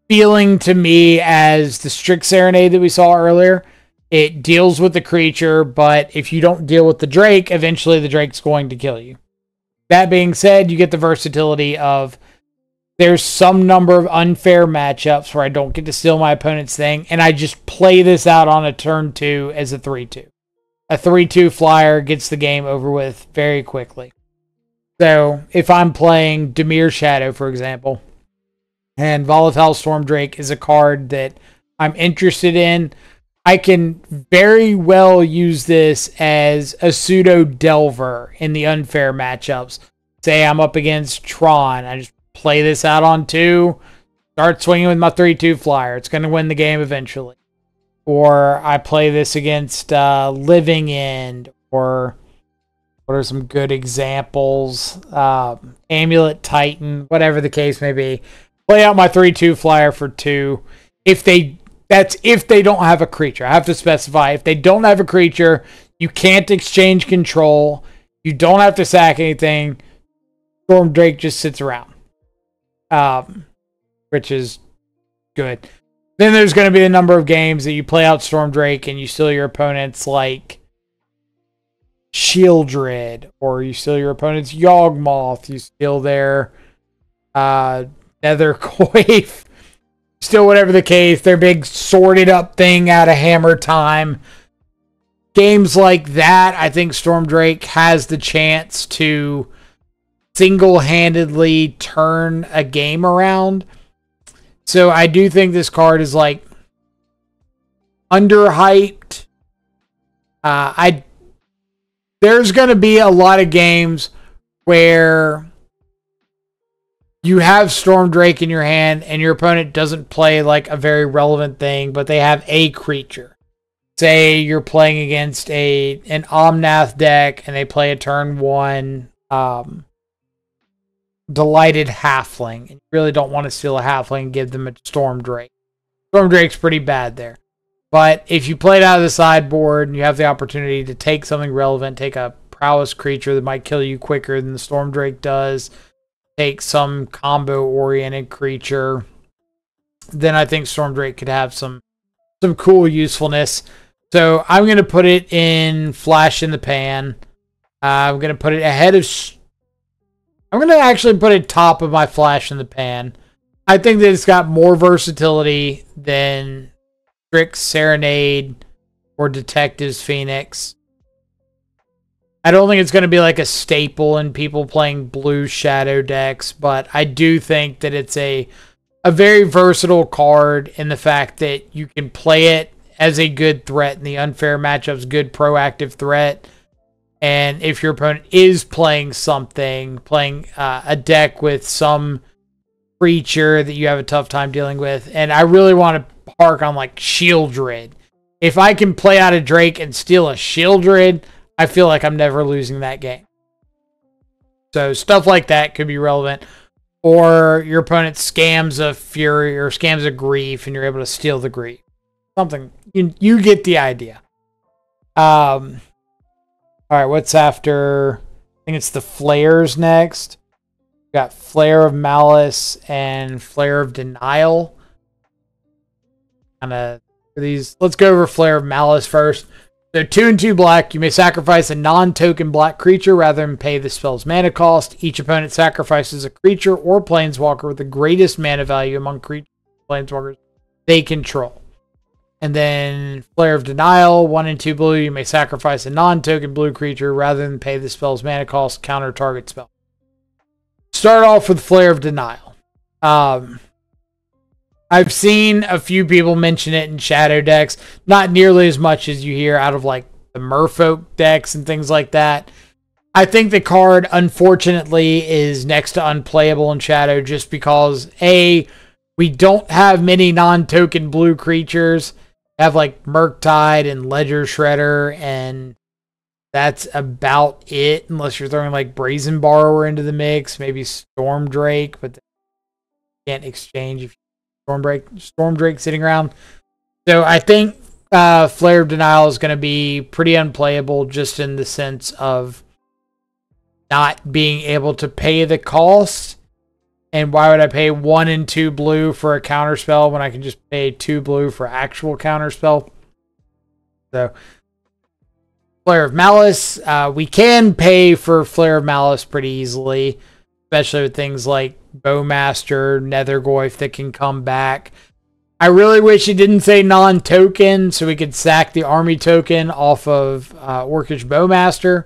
feeling to me as the Strict Serenade that we saw earlier. It deals with the creature, but if you don't deal with the Drake, eventually the Drake's going to kill you. That being said, you get the versatility of there's some number of unfair matchups where I don't get to steal my opponent's thing, and I just play this out on a turn 2 as a 3-2. A 3-2 flyer gets the game over with very quickly. So, if I'm playing Dimir Shadow, for example, and Volatile Stormdrake is a card that I'm interested in, I can very well use this as a pseudo Delver in the unfair matchups. Say I'm up against Tron. I just play this out on 2, start swinging with my 3-2 flyer. It's going to win the game eventually. Or I play this against Living End, or what are some good examples? Amulet Titan, whatever the case may be. Play out my 3-2 flyer for 2. That's if they don't have a creature. I have to specify. If they don't have a creature, you can't exchange control. You don't have to sack anything. Stormdrake just sits around. Which is good. Then there's going to be a number of games that you play out Stormdrake and you steal your opponent's like Shieldred, or you steal your opponent's Yawgmoth. You steal their Nethercoif. Still, whatever the case, their big sorted up thing out of Hammer Time. Games like that, I think Stormdrake has the chance to single-handedly turn a game around. So I do think this card is like underhyped. There's going to be a lot of games where you have Stormdrake in your hand and your opponent doesn't play like a very relevant thing, but they have a creature. Say you're playing against an Omnath deck and they play a turn 1 Delighted Halfling. And you really don't want to steal a Halfling and give them a Stormdrake. Stormdrake's pretty bad there. But if you play it out of the sideboard and you have the opportunity to take something relevant, take a prowess creature that might kill you quicker than the Stormdrake does, take some combo-oriented creature, then I think Stormdrake could have some cool usefulness. So I'm going to put it in Flash in the Pan. I'm going to put it ahead of... I'm going to actually put it top of my Flash in the Pan. I think that it's got more versatility than Strict Serenade or Detective's Phoenix. I don't think it's going to be like a staple in people playing blue shadow decks, but I do think that it's a very versatile card in the fact that you can play it as a good threat in the unfair matchups, good proactive threat. And if your opponent is playing a deck with some creature that you have a tough time dealing with, and I really want to hark on like Shieldred. If I can play out a Drake and steal a Shieldred, I feel like I'm never losing that game. So stuff like that could be relevant. Or your opponent scams a Fury or scams a Grief and you're able to steal the Grief. Something. You get the idea. Alright, what's after? I think it's the Flares next. We got Flare of Malice and Flare of Denial. Let's go over Flare of Malice first. So 2 and 2 black, you may sacrifice a non-token black creature rather than pay the spell's mana cost. Each opponent sacrifices a creature or planeswalker with the greatest mana value among creatures and planeswalkers they control. And then Flare of Denial, 1 and 2 blue, you may sacrifice a non-token blue creature rather than pay the spell's mana cost, counter target spell. Start off with Flare of Denial. I've seen a few people mention it in shadow decks, not nearly as much as you hear out of like the Merfolk decks and things like that. I think the card, unfortunately, is next to unplayable in Shadow just because, A, we don't have many non-token blue creatures. We have like Murktide and Ledger Shredder, and that's about it, unless you're throwing like Brazen Borrower into the mix, maybe Storm Drake, but can't exchange if Storm Drake sitting around. So I think Flare of Denial is going to be pretty unplayable just in the sense of not being able to pay the cost. And why would I pay 1 and 2 blue for a counterspell when I can just pay 2 blue for actual counterspell? So, Flare of Malice. We can pay for Flare of Malice pretty easily, especially with things like Bowmaster, Nethergoyf that can come back. I really wish it didn't say non-token so we could sack the army token off of Orcish Bowmaster.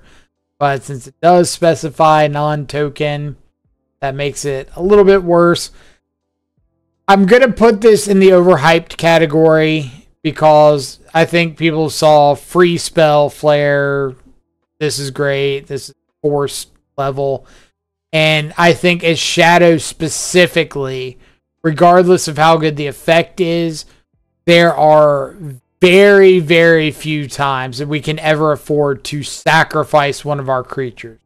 But since it does specify non-token, that makes it a little bit worse. I'm going to put this in the overhyped category because I think people saw free spell flare. This is great. This is force level. And I think as Shadow specifically, regardless of how good the effect is, there are very, very few times that we can ever afford to sacrifice one of our creatures.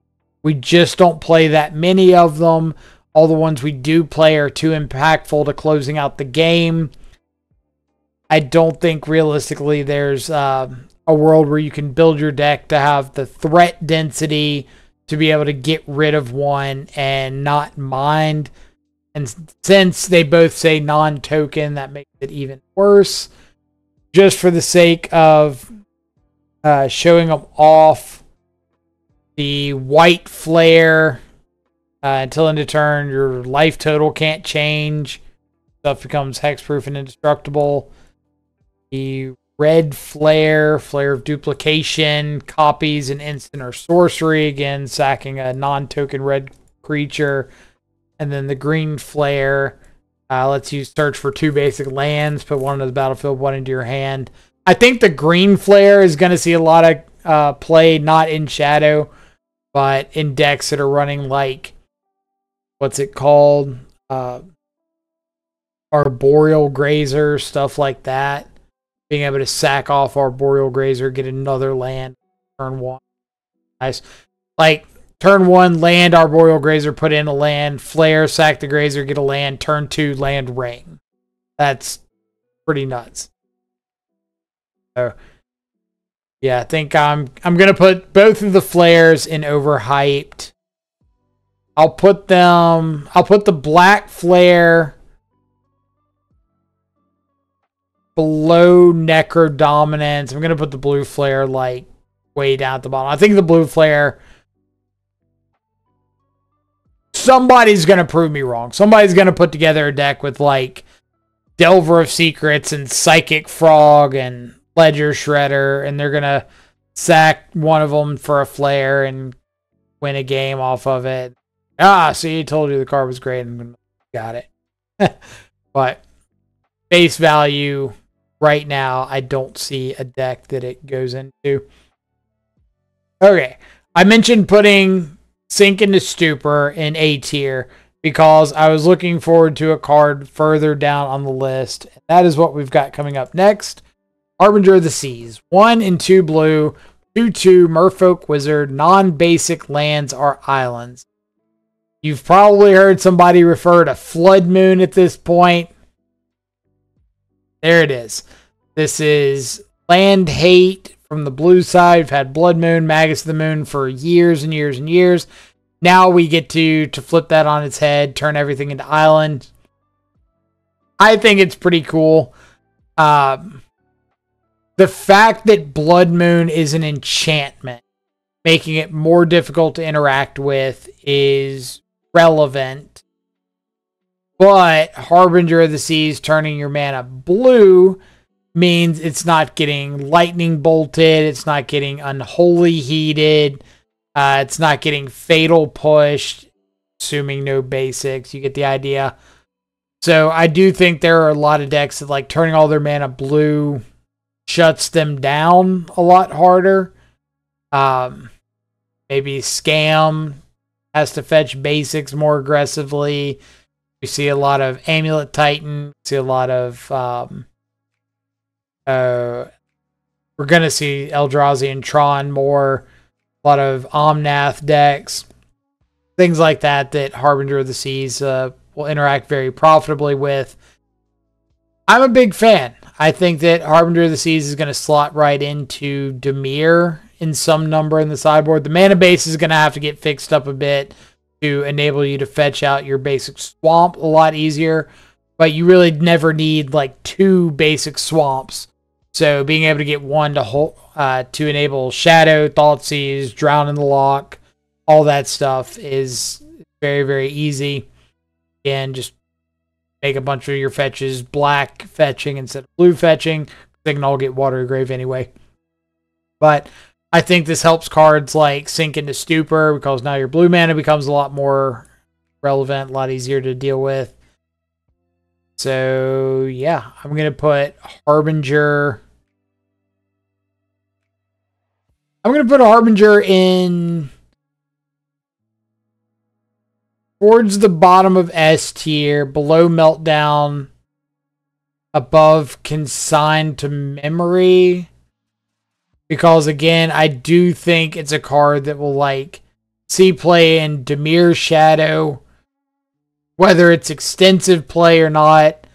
We just don't play that many of them. All the ones we do play are too impactful to closing out the game. I don't think realistically there's a world where you can build your deck to have the threat density to be able to get rid of one and not mind. And since they both say non-token, that makes it even worse. Just for the sake of showing them off, the white flare, until end of turn, your life total can't change. Stuff becomes hexproof and indestructible. The red flare, flare of duplication, copies an instant or sorcery, again, sacking a non-token red creature. And then the green flare lets you search for 2 basic lands, put 1 into the battlefield, 1 into your hand. I think the green flare is going to see a lot of play, not in Shadow, but in decks that are running like, what's it called? Arboreal Grazer, stuff like that. Being able to sack off Arboreal Grazer, get another land, turn 1. Nice. Like, turn 1, land Arboreal Grazer, put in a land, flare, sack the Grazer, get a land, turn 2, land ring. That's pretty nuts. So, yeah, I think I'm gonna put both of the flares in overhyped. I'll put the black flare below Necro Dominance. I'm gonna put the blue flare like way down at the bottom. I think the blue flare, somebody's gonna prove me wrong. Somebody's gonna put together a deck with like Delver of Secrets and Psychic Frog and Ledger Shredder, and they're gonna sack one of them for a flare and win a game off of it. See, told you the card was great and got it. But face value right now, I don't see a deck that it goes into. Okay, I mentioned putting Sink into Stupor in A tier because I was looking forward to a card further down on the list. That is what we've got coming up next. Harbinger of the Seas. 1 and 2 blue, 2/2 Merfolk Wizard. Non-basic lands are islands. You've probably heard somebody refer to Flood Moon at this point. There it is. This is land hate from the blue side. We've had Blood Moon, Magus of the Moon for years and years and years. Now we get to flip that on its head, turn everything into island. I think it's pretty cool. The fact that Blood Moon is an enchantment, making it more difficult to interact with, is relevant. But Harbinger of the Seas turning your mana blue means it's not getting lightning bolted, it's not getting unholy heated, it's not getting fatal pushed, assuming no basics. You get the idea. So I do think there are a lot of decks that like turning all their mana blue shuts them down a lot harder. Maybe Scam has to fetch basics more aggressively. We see a lot of Amulet Titan. We see a lot of we're gonna see Eldrazi and Tron more. A lot of Omnath decks, things like that. That Harbinger of the Seas will interact very profitably with. I'm a big fan. I think that Harbinger of the Seas is going to slot right into Dimir in some number in the sideboard. The mana base is going to have to get fixed up a bit to enable you to fetch out your basic swamp a lot easier. But you really never need like 2 basic swamps. So being able to get one to enable Shadow, Thoughtseize, Drown in the Lock, all that stuff is very, very easy. And just make a bunch of your fetches black fetching instead of blue fetching. They can all get Watery Grave anyway. But I think this helps cards like Sink into Stupor, because now your blue mana becomes a lot more relevant, a lot easier to deal with. So, yeah, I'm going to put Harbinger. I'm going to put Harbinger in towards the bottom of S tier, below Meltdown, above Consigned to Memory. Because, again, I do think it's a card that will, like, see play in Dimir Shadow. Whether it's extensive play or not,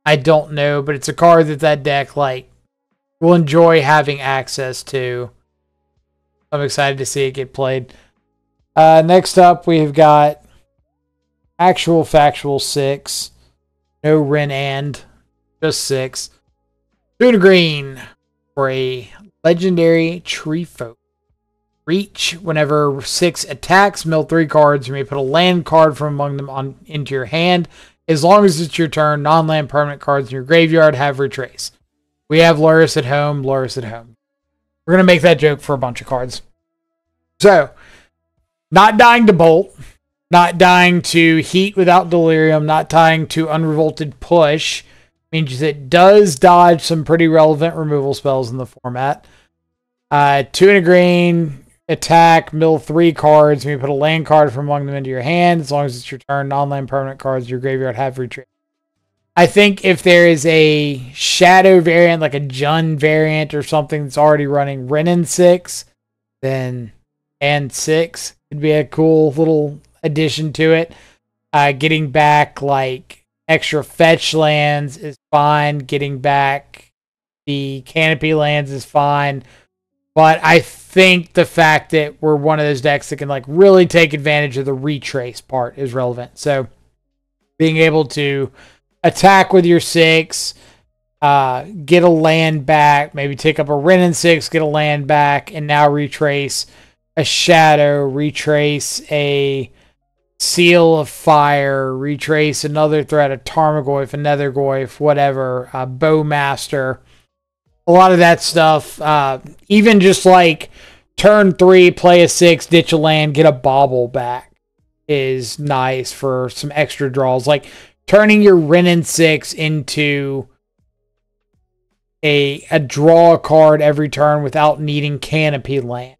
I don't know. But it's a card that deck, like, will enjoy having access to. I'm excited to see it get played. Next up, we've got Actual Factual 6. No Ren and. Just 6. 2 to green for a Legendary Tree Folk. Reach. Whenever 6 attacks, mill 3 cards. You may put a land card from among them into your hand. As long as it's your turn, non-land permanent cards in your graveyard have retrace. We have Lurrus at home. Lurrus at home. We're going to make that joke for a bunch of cards. So, not dying to Bolt. Not dying to Heat without Delirium. Not dying to Unrevolted Push. Means it does dodge some pretty relevant removal spells in the format. 2 and a green. Attack, mill 3 cards. You may put a land card from among them into your hand. As long as it's your turn, non-land permanent cards in your graveyard have retreat. I think if there is a Shadow variant, like a Jund variant or something that's already running Renin 6, then and 6 could be a cool little addition to it. Getting back like extra fetch lands is fine. Getting back the canopy lands is fine. But I think the fact that we're one of those decks that can like really take advantage of the retrace part is relevant. So being able to attack with your 6, get a land back, maybe take up a Renin 6, get a land back, and now retrace a Shadow, retrace a Seal of Fire, retrace another threat, a Tarmogoyf, a Nethergoyf, whatever, a Bowmaster. A lot of that stuff, even just like turn 3, play a 6, ditch a land, get a Bauble back is nice for some extra draws. Like turning your Renin 6 into a draw card every turn without needing canopy land.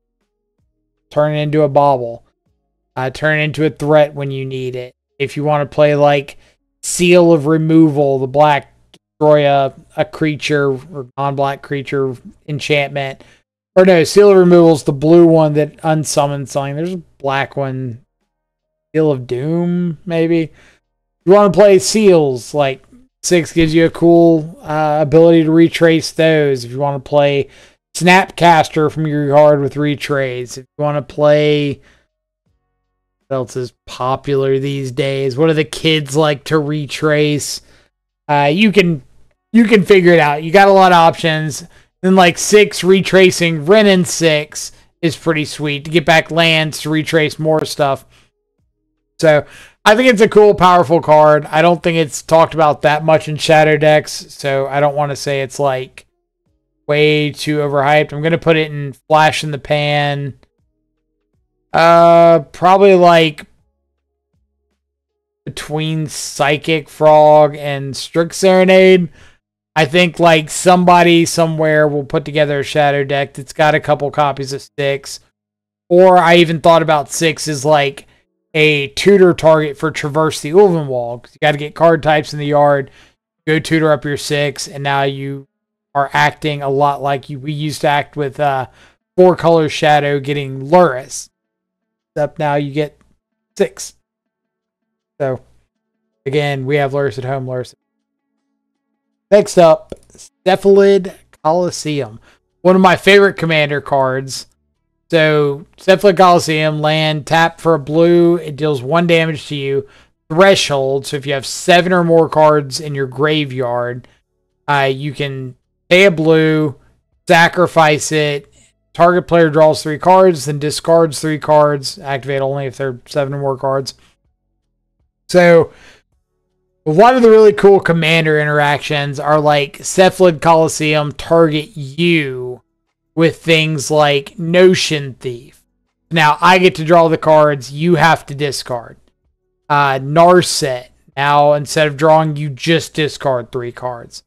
Turn it into a Bauble. Turn it into a threat when you need it. If you want to play like Seal of Removal, the black, destroy a creature or non-black creature enchantment. Or no, Seal of Removal is the blue one that unsummons something. There's a black one. Seal of Doom, maybe. You want to play Seals, like 6 gives you a cool ability to retrace those. If you want to play Snapcaster from your card with retrace. If you want to play... What else is popular these days? What do the kids like to retrace? You can figure it out. You got a lot of options. Then like 6 retracing Renin 6 is pretty sweet to get back lands to retrace more stuff. So I think it's a cool, powerful card. I don't think it's talked about that much in Shadow decks, so I don't want to say it's like way too overhyped. I'm gonna put it in Flash in the Pan. Probably like between Psychic Frog and Strict Serenade. I think like somebody somewhere will put together a Shadow deck that's got a couple copies of 6 Or I even thought about 6 as like a tutor target for Traverse the Ulven Wall. You got to get card types in the yard, go tutor up your 6, and now you are acting a lot like we used to act with 4-color Shadow getting Luris. Except now you get 6. So, again, we have Luris at home, Luris. Next up, Cephalid Coliseum. One of my favorite commander cards. So, Cephalid Coliseum, land, tap for a blue. It deals 1 damage to you. Threshold, so if you have 7 or more cards in your graveyard, you can pay a blue, sacrifice it. Target player draws 3 cards, then discards 3 cards. Activate only if they're 7 or more cards. So, a lot of the really cool commander interactions are like Cephalid Coliseum target you with things like Notion Thief. Now, I get to draw the cards, you have to discard. Narset. Now, instead of drawing, you just discard 3 cards.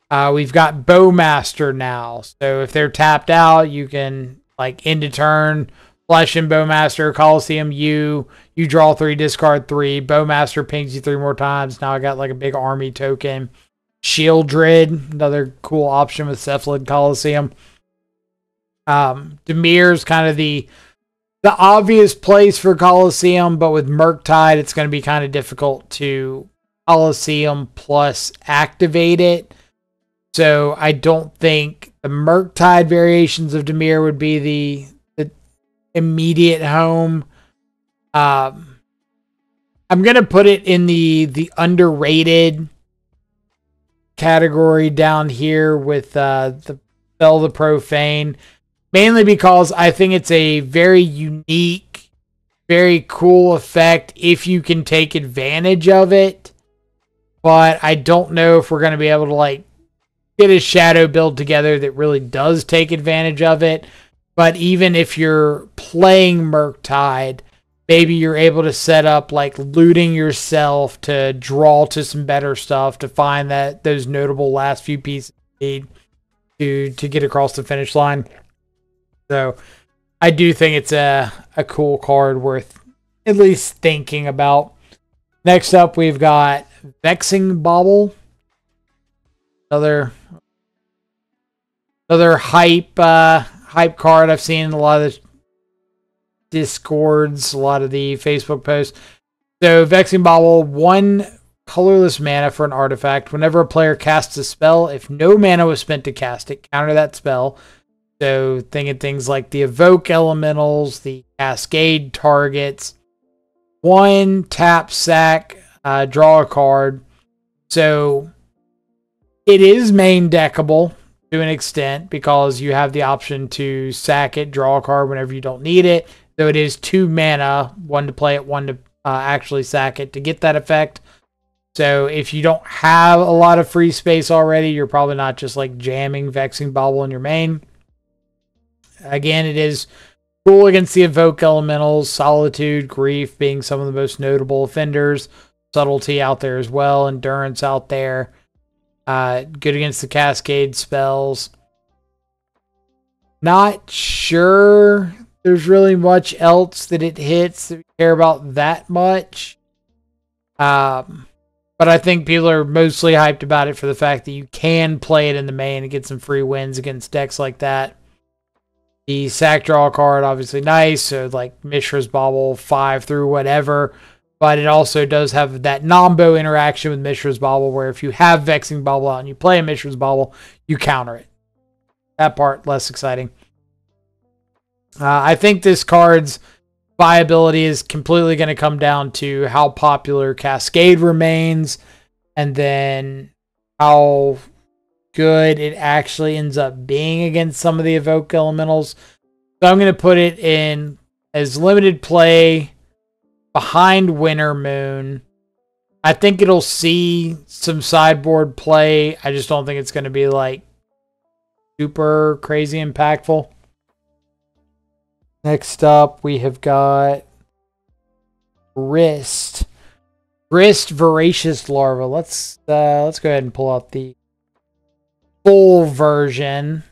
We've got Bowmaster now. So if they're tapped out, you can, like, end of turn, flesh in Bowmaster, Coliseum, you draw 3, discard 3. Bowmaster pings you 3 more times. Now I got, like, a big army token. Shieldred, another cool option with Cephalid Coliseum. Dimir's kind of the obvious place for Coliseum, but with Murktide, it's going to be kind of difficult to Coliseum plus activate it. So I don't think the Murktide variations of Dimir would be the immediate home. I'm going to put it in the underrated category down here with the Spell the Profane. Mainly because I think it's a very unique, very cool effect if you can take advantage of it. But I don't know if we're going to be able to, like, get a Shadow build together that really does take advantage of it. But even if you're playing Murktide, maybe you're able to set up, like, looting yourself to draw to some better stuff, to find that those notable last few pieces you need to get across the finish line. So, I do think it's a cool card worth at least thinking about. Next up, we've got Vexing Bauble. Another hype card I've seen in a lot of the Discords, a lot of the Facebook posts. So, Vexing Bauble, 1 colorless mana for an artifact. Whenever a player casts a spell, if no mana was spent to cast it, counter that spell. So, thinking things like the Evoke Elementals, the Cascade targets. 1 tap, sack, draw a card. So, it is main deckable to an extent because you have the option to sack it, draw a card whenever you don't need it. Though it is 2 mana, 1 to play it, 1 to actually sack it to get that effect. So, if you don't have a lot of free space already, you're probably not just, like, jamming Vexing Bauble in your main. Again, it is cool against the Evoke Elementals, Solitude, Grief being some of the most notable offenders. Subtlety out there as well, Endurance out there. Good against the Cascade spells. Not sure there's really much else that it hits that we care about that much. But I think people are mostly hyped about it for the fact that you can play it in the main and get some free wins against decks like that. The sack draw card, obviously nice. So, like, Mishra's Bauble, 5 through whatever. But it also does have that Nombo interaction with Mishra's Bauble, where if you have Vexing Bauble out and you play a Mishra's Bauble, you counter it. That part, less exciting. I think this card's viability is completely going to come down to how popular Cascade remains, and then how good it actually ends up being against some of the Evoke Elementals. So I'm going to put it in as limited play behind Winter Moon. I think it'll see some sideboard play. I just don't think it's going to be, like, super crazy impactful. Next up, we have got Wrist Voracious Larva. Let's go ahead and pull out the full version.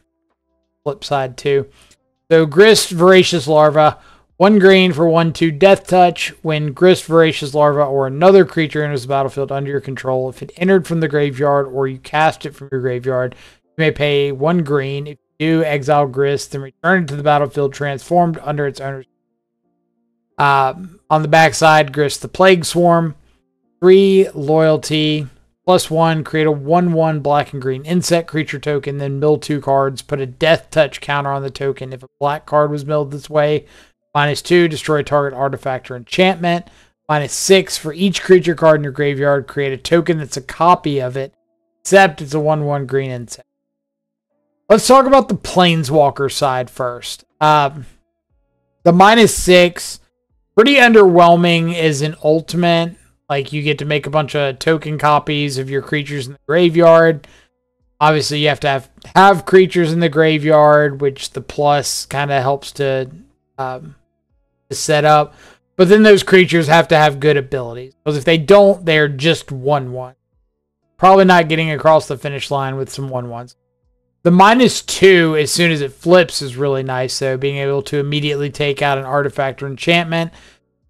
Flip side too. So Grist, Voracious Larva, 1 green for 1/2 Death Touch. When Grist, Voracious Larva, or another creature enters the battlefield under your control, if it entered from the graveyard or you cast it from your graveyard, you may pay 1 green. If you do, exile Grist, then return it to the battlefield transformed under its owner's. On the backside, Grist the Plague Swarm, 3 loyalty, +1, create a 1/1 black and green insect creature token, then mill 2 cards, put a Death Touch counter on the token. If a black card was milled this way, -2, destroy target artifact or enchantment. -6, for each creature card in your graveyard, create a token that's a copy of it, except it's a 1/1 green insect. Let's talk about the Planeswalker side first. The -6, pretty underwhelming as an ultimate. Like, you get to make a bunch of token copies of your creatures in the graveyard. Obviously, you have to have creatures in the graveyard, which the plus kind of helps to set up. But then those creatures have to have good abilities. Because if they don't, they're just 1/1. Probably not getting across the finish line with some 1/1s. The -2, as soon as it flips, is really nice, though. Being able to immediately take out an artifact or enchantment.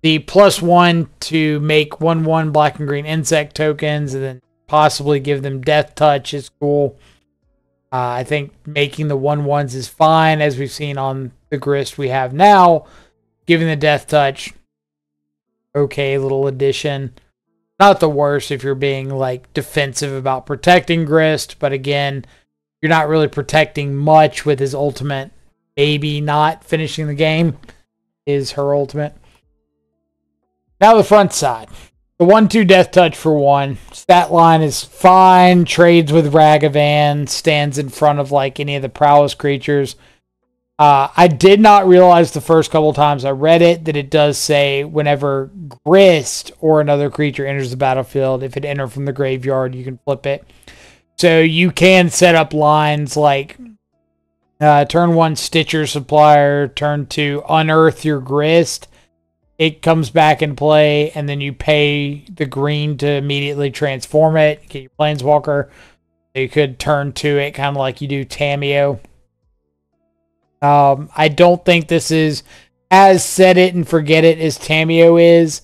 The +1 to make 1/1 black and green insect tokens, and then possibly give them Death Touch is cool. I think making the 1/1s is fine, as we've seen on the Grist we have now. Giving the Death Touch, okay, little addition. Not the worst if you're being like defensive about protecting Grist, but again, you're not really protecting much with his ultimate. Maybe not finishing the game is her ultimate. Now the front side. The 1/2 Death Touch for 1. Stat line is fine. Trades with Ragavan. Stands in front of like any of the prowess creatures. I did not realize the first couple times I read it that it does say whenever Grist or another creature enters the battlefield, if it entered from the graveyard, you can flip it. So you can set up lines like turn 1 Stitcher Supplier, turn 2 Unearth your Grist. It comes back in play, and then you pay the green to immediately transform it, get your Planeswalker. You could turn 2 it, kind of like you do Tamiyo. I don't think this is as set it and forget it as Tamiyo is,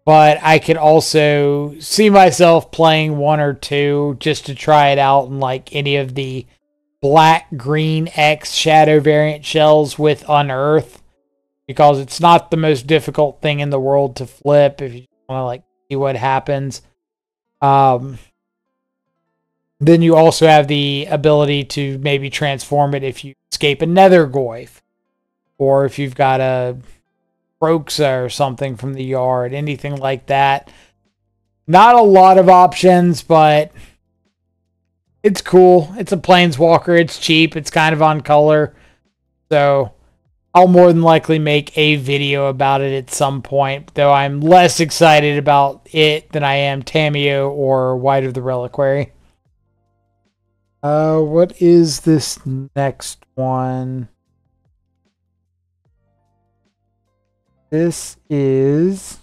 but I could also see myself playing 1 or 2 just to try it out in like any of the black, green, X shadow variant shells with Unearth, because it's not the most difficult thing in the world to flip if you want to like see what happens. Then you also have the ability to maybe transform it if you escape a Nethergoyf, or if you've got a Proxa or something from the yard, anything like that. Not a lot of options, but it's cool. It's a Planeswalker. It's cheap. It's kind of on color. So I'll more than likely make a video about it at some point, though I'm less excited about it than I am Tamiyo or White of the Reliquary. What is this next one? This is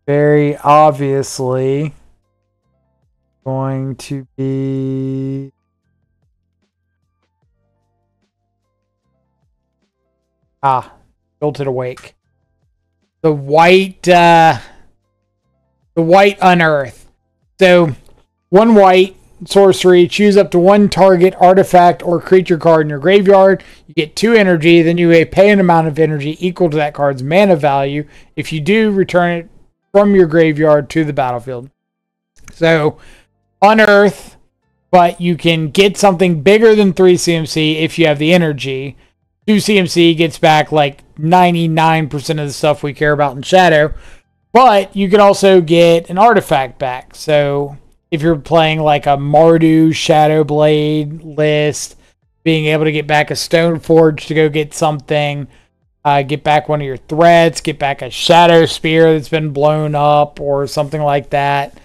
very obviously going to be Jolted Awake. The white Unearth. So 1 white sorcery, choose up to 1 target artifact or creature card in your graveyard. You get 2 energy, then you may pay an amount of energy equal to that card's mana value. If you do, return it from your graveyard to the battlefield. So Unearth, but you can get something bigger than 3 CMC if you have the energy. 2 CMC gets back like 99% of the stuff we care about in Shadow, but you can also get an artifact back. So if you're playing like a Mardu Shadowblade list, being able to get back a Stoneforge to go get something, get back one of your threats, get back a Shadow Spear that's been blown up or something like that.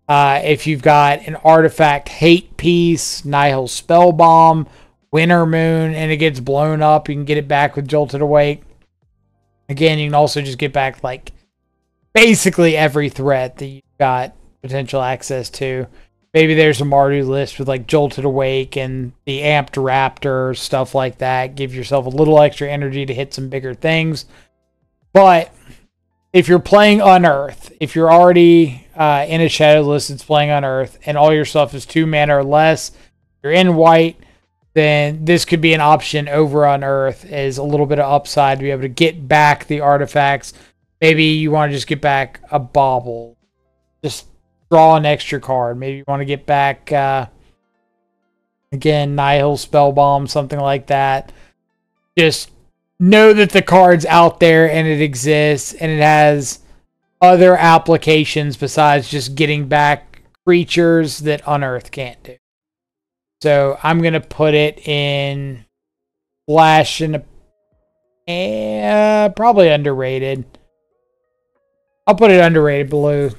If you've got an artifact hate piece, Nihil Spellbomb, Winter Moon, and it gets blown up, you can get it back with Jolted Awake. Again, you can also just get back like basically every threat that you've got potential access to. maybe there's a Mardu list with like Jolted Awake and the Amped Raptor, stuff like that. Give yourself a little extra energy to hit some bigger things. But if you're playing Unearth, if you're already in a shadow list that's playing Unearth, and all your stuff is 2 mana or less, you're in white, then this could be an option over Unearth as a little bit of upside to be able to get back the artifacts. Maybe you want to just get back a Bauble. Just draw an extra card. Maybe you want to get back, again, Nihil Spellbomb, something like that. Just know that the card's out there and it exists and it has other applications besides just getting back creatures that Unearth can't do. So I'm going to put it in Flash and probably underrated. I'll put it underrated below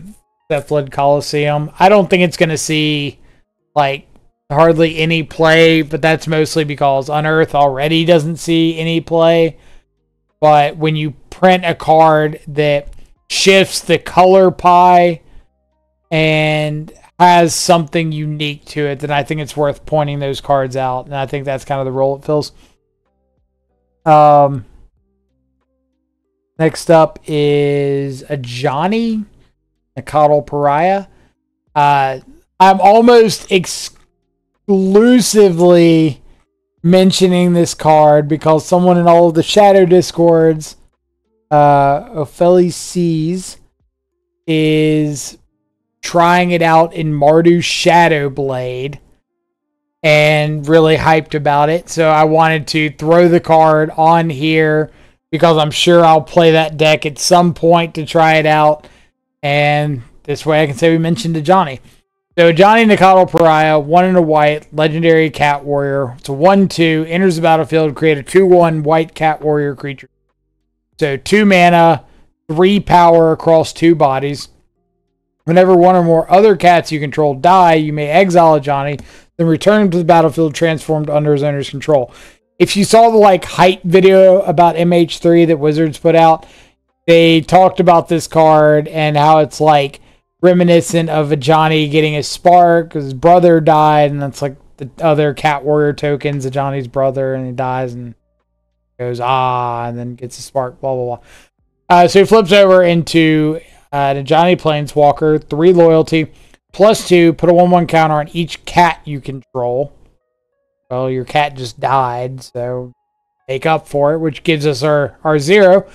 Cephalid Coliseum. I don't think it's going to see like hardly any play, but that's mostly because Unearth already doesn't see any play. But when you print a card that shifts the color pie and has something unique to it, then I think it's worth pointing those cards out. And I think that's kind of the role it fills. Next up is a Johnny, a Coddle Pariah. I'm almost exclusively mentioning this card because someone in all of the Shadow Discords, Ophelia Seas, is trying it out in Mardu Shadow Blade and really hyped about it. So I wanted to throw the card on here because I'm sure I'll play that deck at some point to try it out. And this way I can say we mentioned a Johnny. So Johnny Nikado Pariah, 1 and a white, legendary cat warrior. It's a 1/2, enters the battlefield, create a 2/1 white cat warrior creature. So 2 mana, 3 power across 2 bodies. Whenever one or more other cats you control die, you may exile a Johnny, then return him to the battlefield transformed under his owner's control. If you saw the like hype video about MH3 that Wizards put out, they talked about this card and how it's like reminiscent of a Johnny getting a spark because his brother died, and that's like the other cat warrior tokens, a Johnny's brother, and he dies and goes and then gets a spark, blah blah blah. So he flips over into the Johnny Planeswalker, 3 loyalty, +2, put a 1/1 counter on each cat you control. Well, your cat just died, so make up for it, which gives us our 0.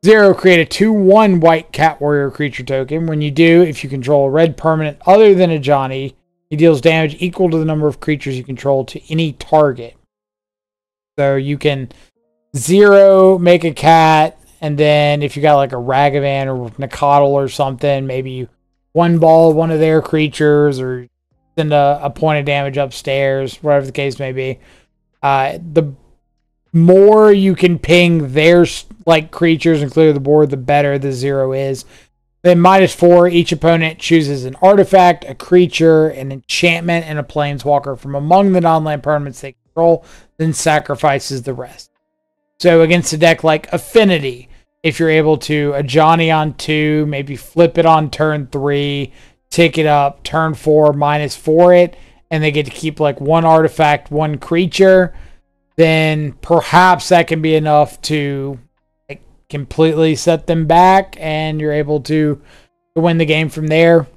0, create a 2/1 white cat warrior creature token. When you do, if you control a red permanent other than a Johnny, he deals damage equal to the number of creatures you control to any target. So you can 0, make a cat, and then if you got like a Ragavan or Nacatl or something, maybe you 1-ball one of their creatures or send a point of damage upstairs, whatever the case may be. The more you can ping their like creatures and clear the board, the better the 0 is. Then -4, each opponent chooses an artifact, a creature, an enchantment, and a planeswalker from among the non-land permanents they control, then sacrifices the rest. So against a deck like Affinity, if you're able to a Johnny on 2, maybe flip it on turn 3, tick it up, turn 4, -4 it, and they get to keep like 1 artifact, 1 creature, then perhaps that can be enough to like completely set them back and you're able to win the game from there.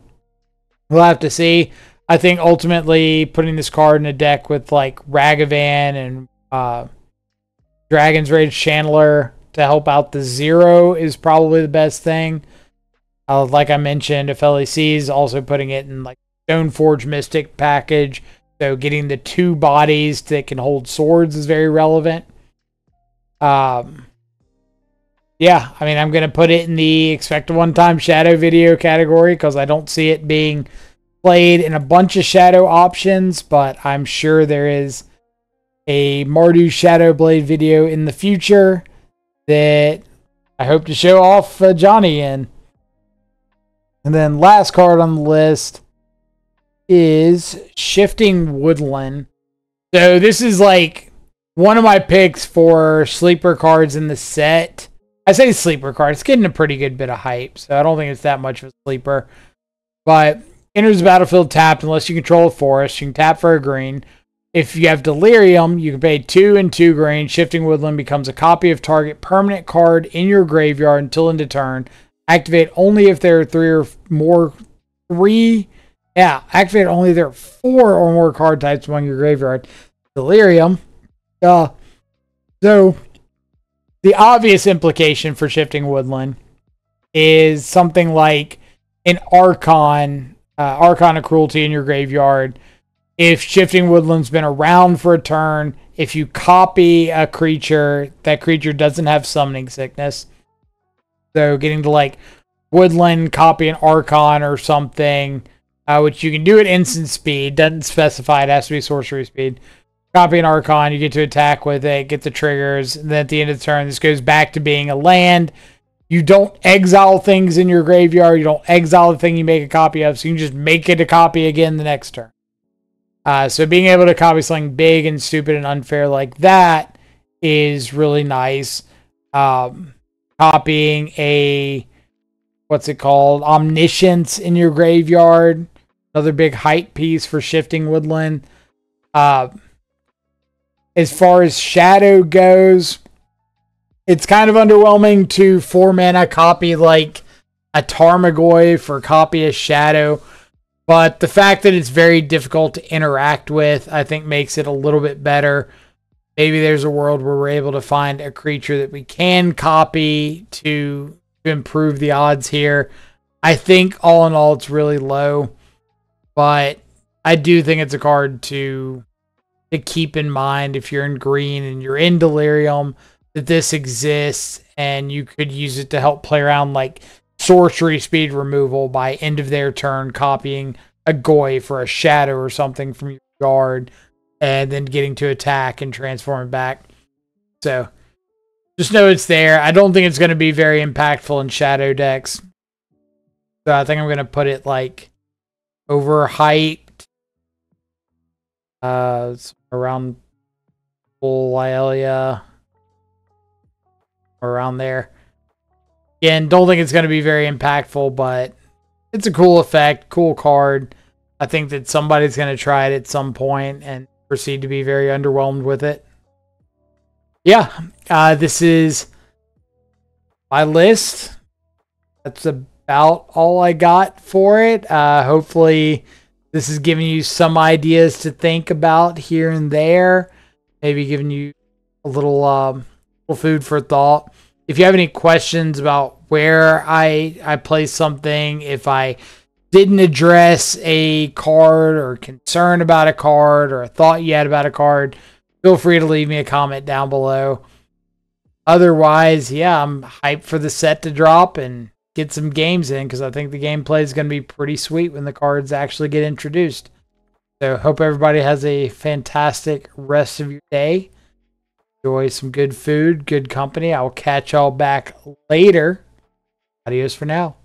We'll have to see. I think ultimately putting this card in a deck with like Ragavan and Dragon's Rage Chandler to help out the 0 is probably the best thing. Like I mentioned, Ophelia Seas also putting it in like Stoneforge Mystic package. So getting the 2 bodies that can hold swords is very relevant. Yeah, I mean, I'm going to put it in the expect a one-time shadow video category because I don't see it being played in a bunch of shadow options, but I'm sure there is a Mardu Shadow Blade video in the future that I hope to show off Johnny in. And then last card on the list is Shifting Woodland. So this is like one of my picks for sleeper cards in the set. I say sleeper card. It's getting a pretty good bit of hype, so I don't think it's that much of a sleeper. But Enters the battlefield tapped unless you control a forest. You can tap for a green. If you have Delirium, you can pay 2 and 2 green. Shifting Woodland becomes a copy of target permanent card in your graveyard until end of turn. Activate only if there are 3 or more. Activate only if there are 4 or more card types among your graveyard. Delirium. So, the obvious implication for Shifting Woodland is something like an Archon of Cruelty in your graveyard. If Shifting Woodland's been around for a turn, if you copy a creature, that creature doesn't have Summoning Sickness. So getting to like Woodland, copy an Archon or something, which you can do at instant speed. Doesn't specify, it has to be sorcery speed. Copy an Archon, you get to attack with it, get the triggers, and then at the end of the turn, this goes back to being a land. You don't exile things in your graveyard. You don't exile the thing you make a copy of, so you can just make it a copy again the next turn. So being able to copy something big and stupid and unfair like that is really nice. Copying a, Omniscience in your graveyard. Another big hype piece for Shifting Woodland. As far as Shadow goes, it's kind of underwhelming to 4 mana copy like a Tarmogoyf for copy a Shadow. But the fact that it's very difficult to interact with, I think makes it a little bit better. Maybe there's a world where we're able to find a creature that we can copy to improve the odds here. I think all in all, it's really low. But I do think it's a card to keep in mind if you're in green and you're in Delirium, that this exists and you could use it to help play around like sorcery speed removal by end of their turn, copying a Goy for a Shadow or something from your guard and then getting to attack and transform back. So just know it's there. I don't think it's going to be very impactful in Shadow decks. So I think I'm going to put it like overhyped. Around full Lyalia. Around there. Again, don't think it's going to be very impactful, but it's a cool effect, cool card. I think that somebody's going to try it at some point and proceed to be very underwhelmed with it. Yeah, this is my list. That's about all I got for it. Hopefully this is giving you some ideas to think about here and there. Maybe giving you a little food for thought. If you have any questions about where I place something, if I didn't address a card or concern about a card or a thought you had about a card, feel free to leave me a comment down below. Otherwise, yeah, I'm hyped for the set to drop and get some games in because I think the gameplay is going to be pretty sweet when the cards actually get introduced. So hope everybody has a fantastic rest of your day. Enjoy some good food, good company. I will catch y'all back later. Adios for now.